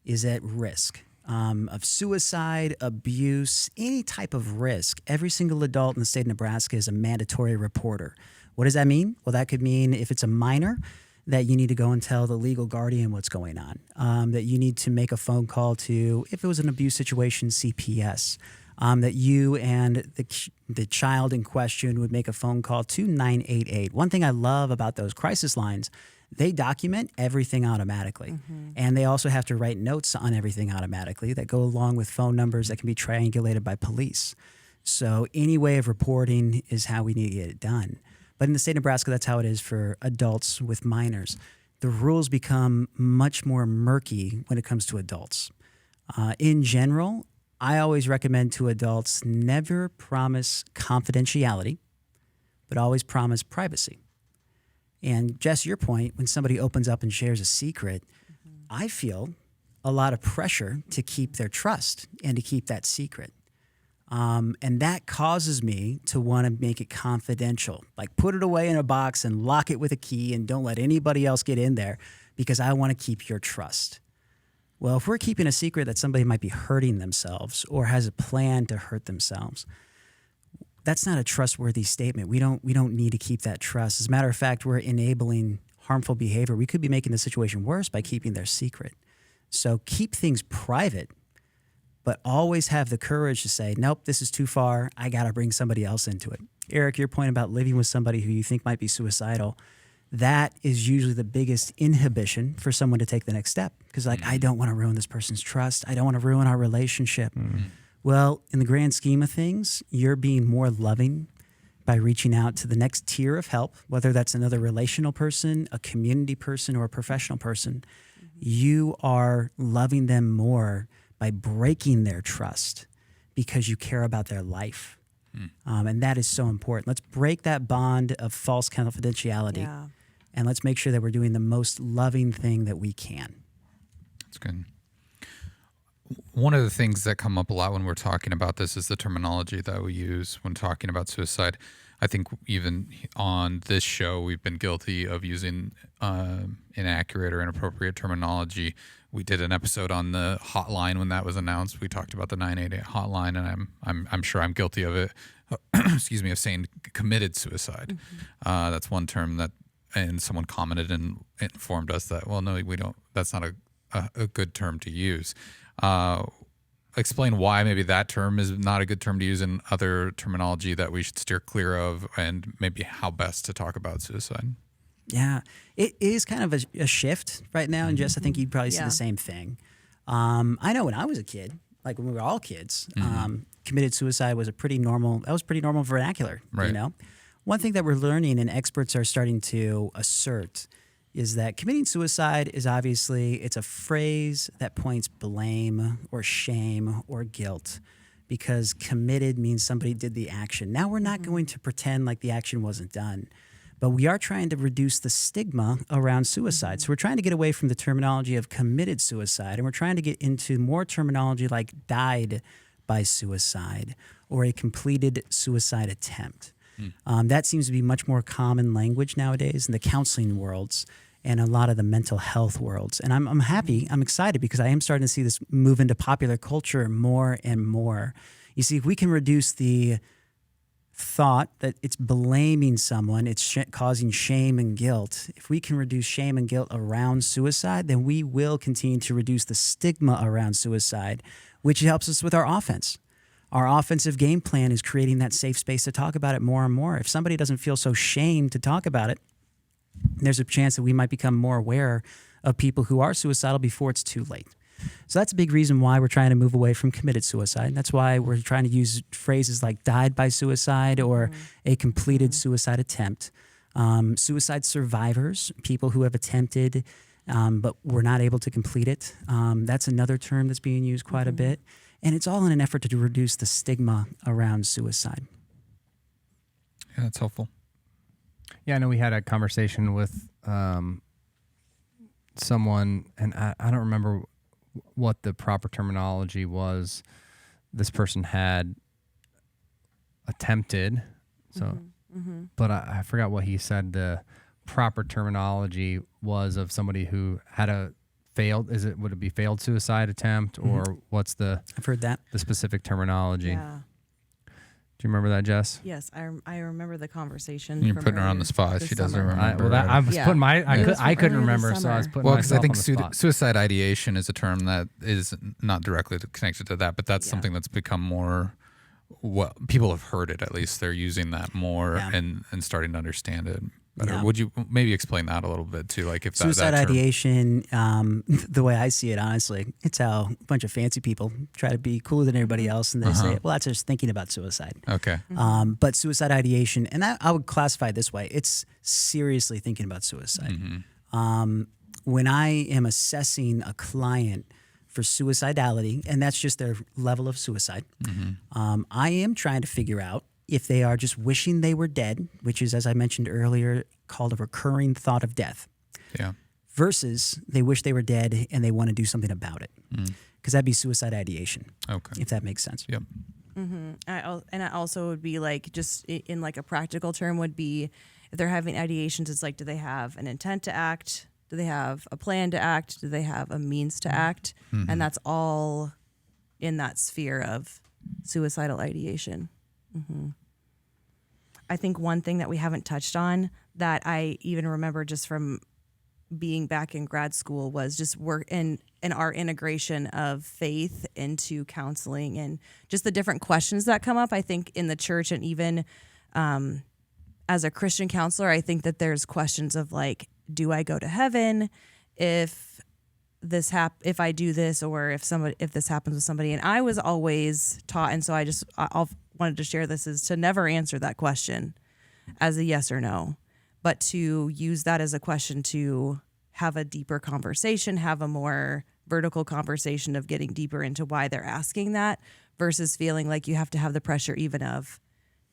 is at risk of suicide, abuse, any type of risk. Every single adult in the state of Nebraska is a mandatory reporter. What does that mean? Well, that could mean if it's a minor, that you need to go and tell the legal guardian what's going on, that you need to make a phone call to, if it was an abuse situation, CPS, that you and the child in question would make a phone call to 988. One thing I love about those crisis lines, they document everything automatically. And they also have to write notes on everything automatically that go along with phone numbers that can be triangulated by police. So any way of reporting is how we need to get it done. But in the state of Nebraska, that's how it is for adults with minors. The rules become much more murky when it comes to adults. In general, I always recommend to adults never promise confidentiality, but always promise privacy. And Jess, your point, when somebody opens up and shares a secret, I feel a lot of pressure to keep their trust and to keep that secret. And that causes me to want to make it confidential, like put it away in a box and lock it with a key and don't let anybody else get in there because I want to keep your trust. Well, if we're keeping a secret that somebody might be hurting themselves or has a plan to hurt themselves, that's not a trustworthy statement. We don't need to keep that trust. As a matter of fact, we're enabling harmful behavior. We could be making the situation worse by keeping their secret. So keep things private, but always have the courage to say, nope, this is too far. I got to bring somebody else into it. Eric, your point about living with somebody who you think might be suicidal, that is usually the biggest inhibition for someone to take the next step. Because I don't want to ruin this person's trust. I don't want to ruin our relationship. Well, in the grand scheme of things, you're being more loving by reaching out to the next tier of help, whether that's another relational person, a community person, or a professional person. You are loving them more by breaking their trust because you care about their life. And that is so important. Let's break that bond of false confidentiality and let's make sure that we're doing the most loving thing that we can. That's good. One of the things that come up a lot when we're talking about this is the terminology that we use when talking about suicide. I think even on this show, we've been guilty of using inaccurate or inappropriate terminology. We did an episode on the hotline when that was announced. We talked about the 988 hotline, and I'm sure I'm guilty of it. Excuse me, of saying committed suicide. That's one term that, and someone commented and informed us that, well, no, we don't. That's not a good term to use. Explain why maybe that term is not a good term to use and other terminology that we should steer clear of, and maybe how best to talk about suicide. Yeah, it is kind of a shift right now. And Jess, I think you'd probably see the same thing. I know when I was a kid, like when we were all kids, committed suicide was pretty normal vernacular, right. You know? One thing that we're learning and experts are starting to assert is that committing suicide is obviously, it's a phrase that points blame or shame or guilt because committed means somebody did the action. Now we're not going to pretend like the action wasn't done, but we are trying to reduce the stigma around suicide. So we're trying to get away from the terminology of committed suicide and we're trying to get into more terminology like died by suicide or a completed suicide attempt. That seems to be much more common language nowadays in the counseling worlds and a lot of the mental health worlds. And I'm happy, I'm excited because I am starting to see this move into popular culture more and more. You see, if we can reduce the thought that it's blaming someone, it's causing shame and guilt. If we can reduce shame and guilt around suicide, then we will continue to reduce the stigma around suicide, which helps us with our offense. Our offensive game plan is creating that safe space to talk about it more and more. If somebody doesn't feel so shamed to talk about it, there's a chance that we might become more aware of people who are suicidal before it's too late. So that's a big reason why we're trying to move away from committed suicide. That's why we're trying to use phrases like died by suicide or a completed suicide attempt. Suicide survivors, people who have attempted but were not able to complete it. That's another term that's being used quite a bit. And it's all in an effort to reduce the stigma around suicide. Yeah, that's helpful. Yeah, I know we had a conversation with someone, and I don't remember what the proper terminology was. This person had attempted, but I forgot what he said the proper terminology was of somebody who had a failed. Would it be failed suicide attempt, or what's the? I've heard that. The specific terminology. Yeah. Do you remember that, Jess? Yes, I remember the conversation. You're from putting her on earlier the spot. this She doesn't summer. remember. I was putting my. I couldn't earlier remember, this so I was summer. putting Well, because I myself think on the spot. suicide ideation is a term that is not directly connected to that, but that's something that's become more. Well, people have heard it. At least they're using that more and starting to understand it better. Yeah. Would you maybe explain that a little bit too? Like if Suicide that term, ideation, the way I see it, honestly, it's how a bunch of fancy people try to be cooler than everybody else, and they say, "Well, that's just thinking about suicide." Okay. But suicide ideation, and I would classify it this way: it's seriously thinking about suicide. When I am assessing a client for suicidality, and that's just their level of suicide. I am trying to figure out if they are just wishing they were dead, which is, as I mentioned earlier, called a recurring thought of death. Yeah. Versus they wish they were dead and they want to do something about it. Because that'd be suicide ideation. Okay. If that makes sense. Yep. And it also would be like, just in like a practical term, would be if they're having ideations, it's like, do they have an intent to act? Do they have a plan to act? Do they have a means to act? And that's all in that sphere of suicidal ideation. I think one thing that we haven't touched on that I even remember just from being back in grad school was just work in our integration of faith into counseling and just the different questions that come up. I think in the church, and even as a Christian counselor, I think that there's questions of like, do I go to heaven if I do this, or if this happens with somebody? And I was always taught, and so I wanted to share this, is to never answer that question as a yes or no, but to use that as a question to have a deeper conversation, have a more vertical conversation of getting deeper into why they're asking that, versus feeling like you have to have the pressure even of,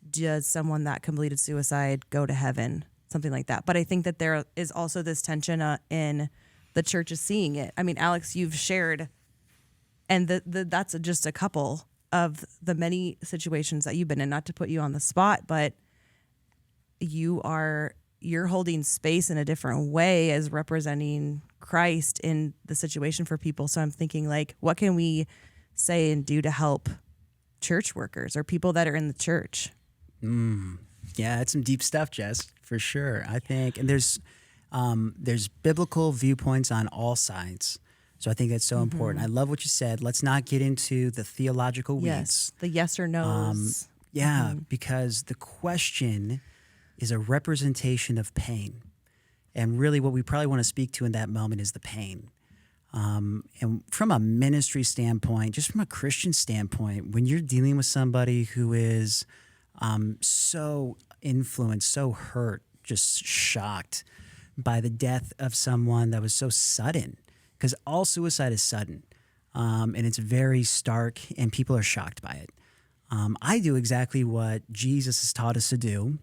does someone that completed suicide go to heaven? Something like that. But I think that there is also this tension in the church is seeing it. I mean, Alex, you've shared, and that's just a couple of the many situations that you've been in, not to put you on the spot, but you're holding space in a different way as representing Christ in the situation for people. So I'm thinking, like, what can we say and do to help church workers or people that are in the church? Yeah, it's some deep stuff, Jess, for sure. I think, and there's biblical viewpoints on all sides. So I think that's so important. I love what you said. Let's not get into the theological weeds. Yes, the yes or no's. Because the question is a representation of pain. And really what we probably want to speak to in that moment is the pain. And from a ministry standpoint, just from a Christian standpoint, when you're dealing with somebody who is so influenced, so hurt, just shocked by the death of someone that was so sudden, because all suicide is sudden, and it's very stark, and people are shocked by it. I do exactly what Jesus has taught us to do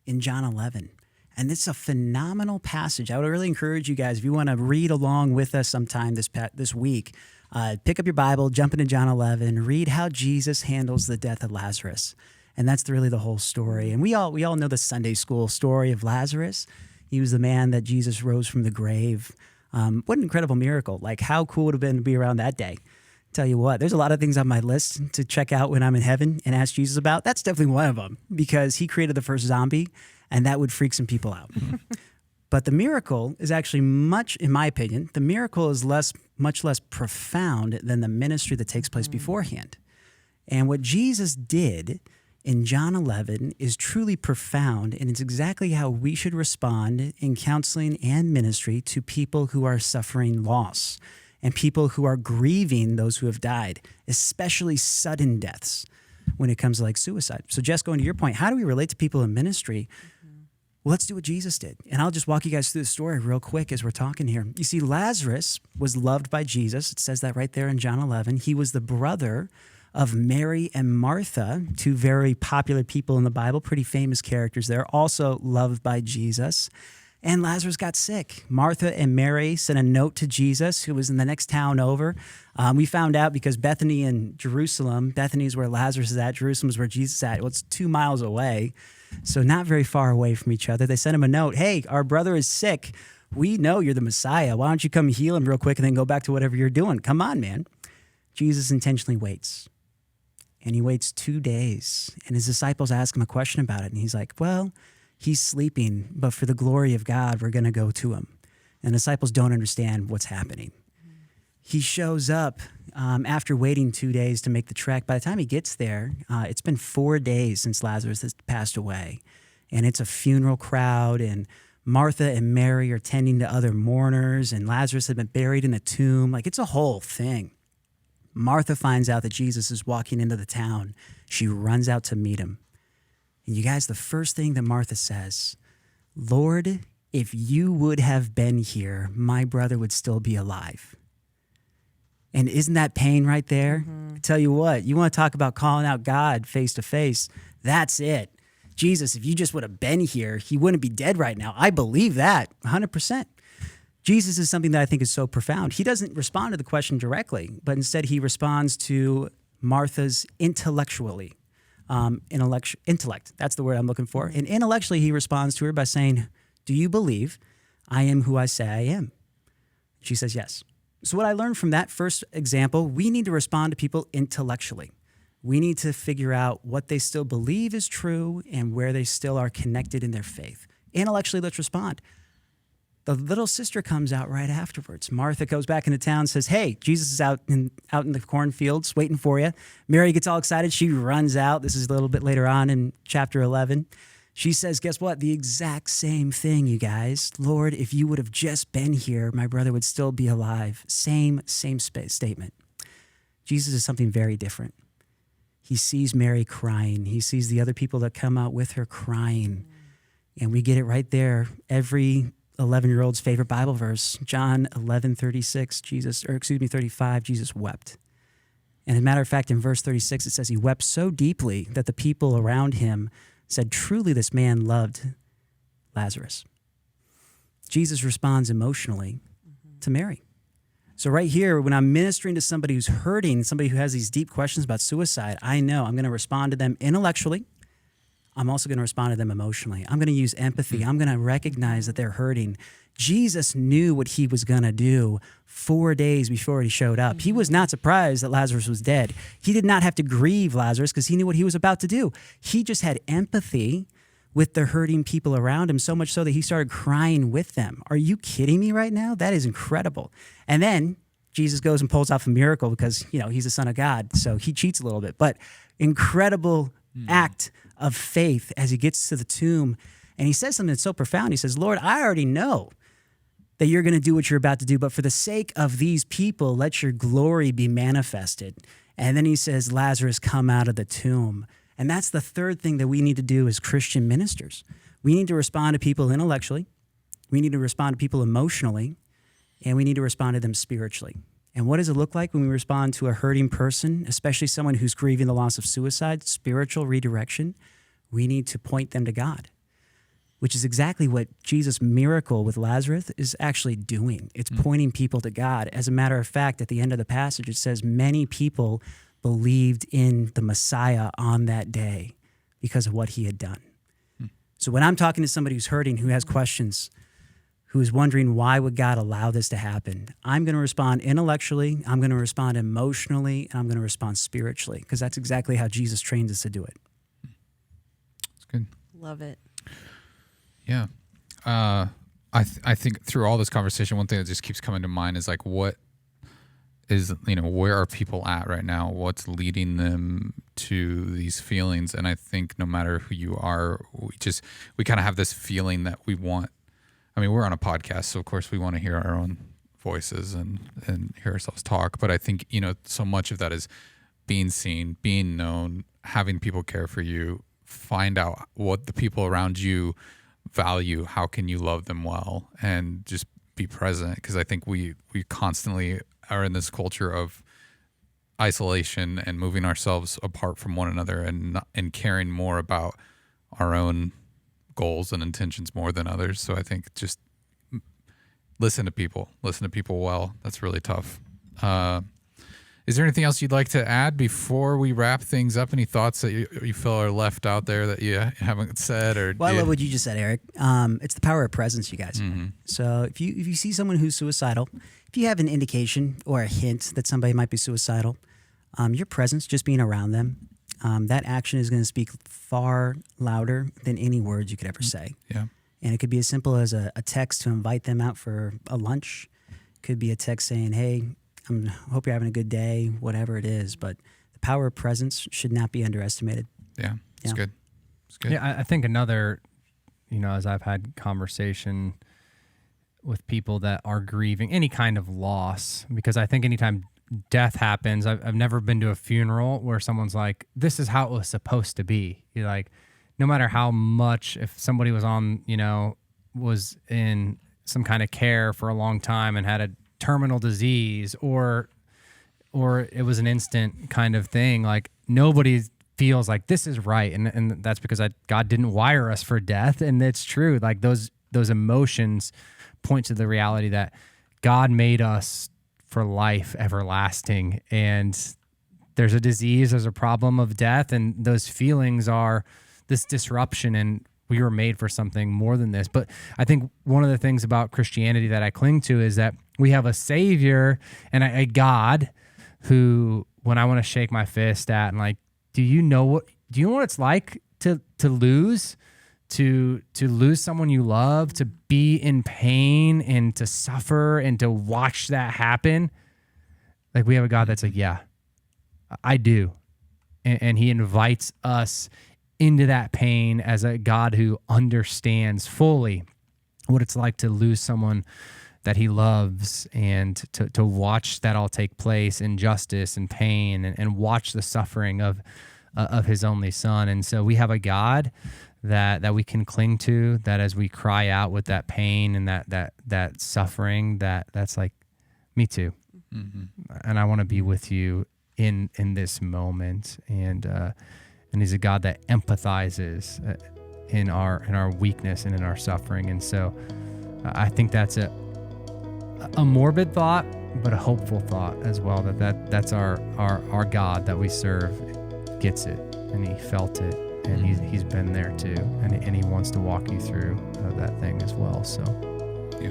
in John 11. And it's a phenomenal passage. I would really encourage you guys, if you want to read along with us sometime this week, pick up your Bible, jump into John 11, read how Jesus handles the death of Lazarus. And that's really the whole story. And we all know the Sunday school story of Lazarus. He was the man that Jesus rose from the grave. What an incredible miracle. Like, how cool would it have been to be around that day? Tell you what, there's a lot of things on my list to check out when I'm in heaven and ask Jesus about. That's definitely one of them, because he created the first zombie, and that would freak some people out. But the miracle is actually in my opinion, the miracle is much less profound than the ministry that takes place beforehand. And what Jesus did in John 11 is truly profound, and it's exactly how we should respond in counseling and ministry to people who are suffering loss and people who are grieving those who have died, especially sudden deaths when it comes to like suicide. So Jess, going to your point, how do we relate to people in ministry? Well, let's do what Jesus did. And I'll just walk you guys through the story real quick as we're talking here. You see, Lazarus was loved by Jesus. It says that right there in John 11. He was the brother of Mary and Martha, two very popular people in the Bible, pretty famous characters there, also loved by Jesus. And Lazarus got sick. Martha and Mary sent a note to Jesus, who was in the next town over. We found out because Bethany and Jerusalem, Bethany is where Lazarus is at, Jerusalem is where Jesus is at. Well, it's 2 miles away, so not very far away from each other. They sent him a note. Hey, our brother is sick. We know you're the Messiah. Why don't you come heal him real quick and then go back to whatever you're doing? Come on, man. Jesus intentionally waits. And he waits 2 days. And his disciples ask him a question about it. And he's like, well, he's sleeping, but for the glory of God, we're going to go to him. And the disciples don't understand what's happening. He shows up after waiting 2 days to make the trek. By the time he gets there, it's been 4 days since Lazarus has passed away. And it's a funeral crowd, and Martha and Mary are tending to other mourners, and Lazarus had been buried in a tomb. Like, it's a whole thing. Martha finds out that Jesus is walking into the town. She runs out to meet him. And you guys, the first thing that Martha says, Lord, if you would have been here, my brother would still be alive. And isn't that pain right there? I tell you what, you want to talk about calling out God face to face. That's it. Jesus, if you just would have been here, he wouldn't be dead right now. I believe that 100%. Jesus is something that I think is so profound. He doesn't respond to the question directly, but instead he responds to Martha's intellectually. Intellect, that's the word I'm looking for. And intellectually, he responds to her by saying, do you believe I am who I say I am? She says yes. So what I learned from that first example, we need to respond to people intellectually. We need to figure out what they still believe is true and where they still are connected in their faith. Intellectually, let's respond. The little sister comes out right afterwards. Martha goes back into town and says, hey, Jesus is out in the cornfields waiting for you. Mary gets all excited. She runs out. This is a little bit later on in chapter 11. She says, guess what? The exact same thing, you guys. Lord, if you would have just been here, my brother would still be alive. Same statement. Jesus is something very different. He sees Mary crying. He sees the other people that come out with her crying. And we get it right there. Every 11-year-old's favorite Bible verse, John 11:35, Jesus wept. And as a matter of fact, in verse 36, it says he wept so deeply that the people around him said, truly this man loved Lazarus. Jesus responds emotionally to Mary. So right here, when I'm ministering to somebody who's hurting, somebody who has these deep questions about suicide, I know I'm going to respond to them intellectually. I'm also going to respond to them emotionally. I'm going to use empathy. I'm going to recognize that they're hurting. Jesus knew what he was going to do 4 days before he showed up. He was not surprised that Lazarus was dead. He did not have to grieve Lazarus because he knew what he was about to do. He just had empathy with the hurting people around him, so much so that he started crying with them. Are you kidding me right now? That is incredible. And then Jesus goes and pulls off a miracle because, he's the Son of God, so he cheats a little bit. But incredible act of faith as he gets to the tomb. And he says something that's so profound. He says, Lord, I already know that you're going to do what you're about to do, but for the sake of these people, let your glory be manifested. And then he says, Lazarus, come out of the tomb. And that's the third thing that we need to do as Christian ministers. We need to respond to people intellectually. We need to respond to people emotionally. And we need to respond to them spiritually. And what does it look like when we respond to a hurting person, especially someone who's grieving the loss of suicide, spiritual redirection? We need to point them to God, which is exactly what Jesus' miracle with Lazarus is actually doing. It's pointing people to God. As a matter of fact, at the end of the passage, it says many people believed in the Messiah on that day because of what he had done. So when I'm talking to somebody who's hurting, who has questions, who is wondering why would God allow this to happen, I'm going to respond intellectually, I'm going to respond emotionally, and I'm going to respond spiritually, because that's exactly how Jesus trains us to do it. That's good. Love it. Yeah. I think through all this conversation, one thing that just keeps coming to mind is like, what is, where are people at right now? What's leading them to these feelings? And I think no matter who you are, we kind of have this feeling that we want. I mean, we're on a podcast, so of course we want to hear our own voices and hear ourselves talk. But I think, so much of that is being seen, being known, having people care for you, find out what the people around you value, how can you love them well, and just be present. Because I think we constantly are in this culture of isolation and moving ourselves apart from one another and caring more about our own goals and intentions more than others. So I think just listen to people well. That's really tough. Is there anything else you'd like to add before we wrap things up? Any thoughts that you feel are left out there that you haven't said? I love what you just said, Eric. It's the power of presence, you guys. So if you see someone who's suicidal, if you have an indication or a hint that somebody might be suicidal, your presence, just being around them, that action is going to speak far louder than any words you could ever say. Yeah. And it could be as simple as a text to invite them out for a lunch. It could be a text saying, hey, I hope you're having a good day, whatever it is. But the power of presence should not be underestimated. Yeah, it's good. It's good. Yeah, I think another, as I've had conversation with people that are grieving any kind of loss, because I think anytime death happens, I've never been to a funeral where someone's like, this is how it was supposed to be. You're like, no matter how much, if somebody was on, was in some kind of care for a long time and had a terminal disease, or or it was an instant kind of thing. Like nobody feels like this is right, and that's because God didn't wire us for death, and it's true. Like those emotions point to the reality that God made us for life everlasting, and there's a disease, there's a problem of death, and those feelings are this disruption, and we were made for something more than this. But I think one of the things about Christianity that I cling to is that we have a Savior and a God who, when I want to shake my fist at and like, do you know what it's like to lose someone you love, to be in pain and to suffer and to watch that happen? Like, we have a God that's like, yeah, I do. And he invites us into that pain as a God who understands fully what it's like to lose someone that he loves, and to watch that all take place, injustice and pain, and watch the suffering of his only son. And so we have a God that we can cling to, that as we cry out with that pain and that suffering, that's like, me too. Mm-hmm. And I want to be with you in this moment. And he's a God that empathizes in our weakness and in our suffering. And so I think that's a morbid thought, but a hopeful thought as well, that's our God that we serve gets it, and he felt it, and he's been there too, and he wants to walk you through that thing as well. So yeah.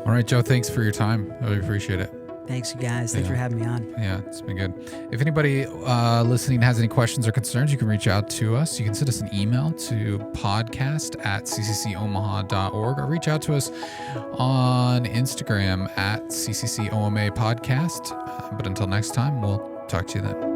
All right, Joe, thanks for your time. I really appreciate it. Thanks, you guys. Thanks for having me on. Yeah, it's been good. If anybody listening has any questions or concerns, you can reach out to us. You can send us an email to podcast@cccomaha.org, or reach out to us on Instagram @CCCOMA podcast. But until next time, we'll talk to you then.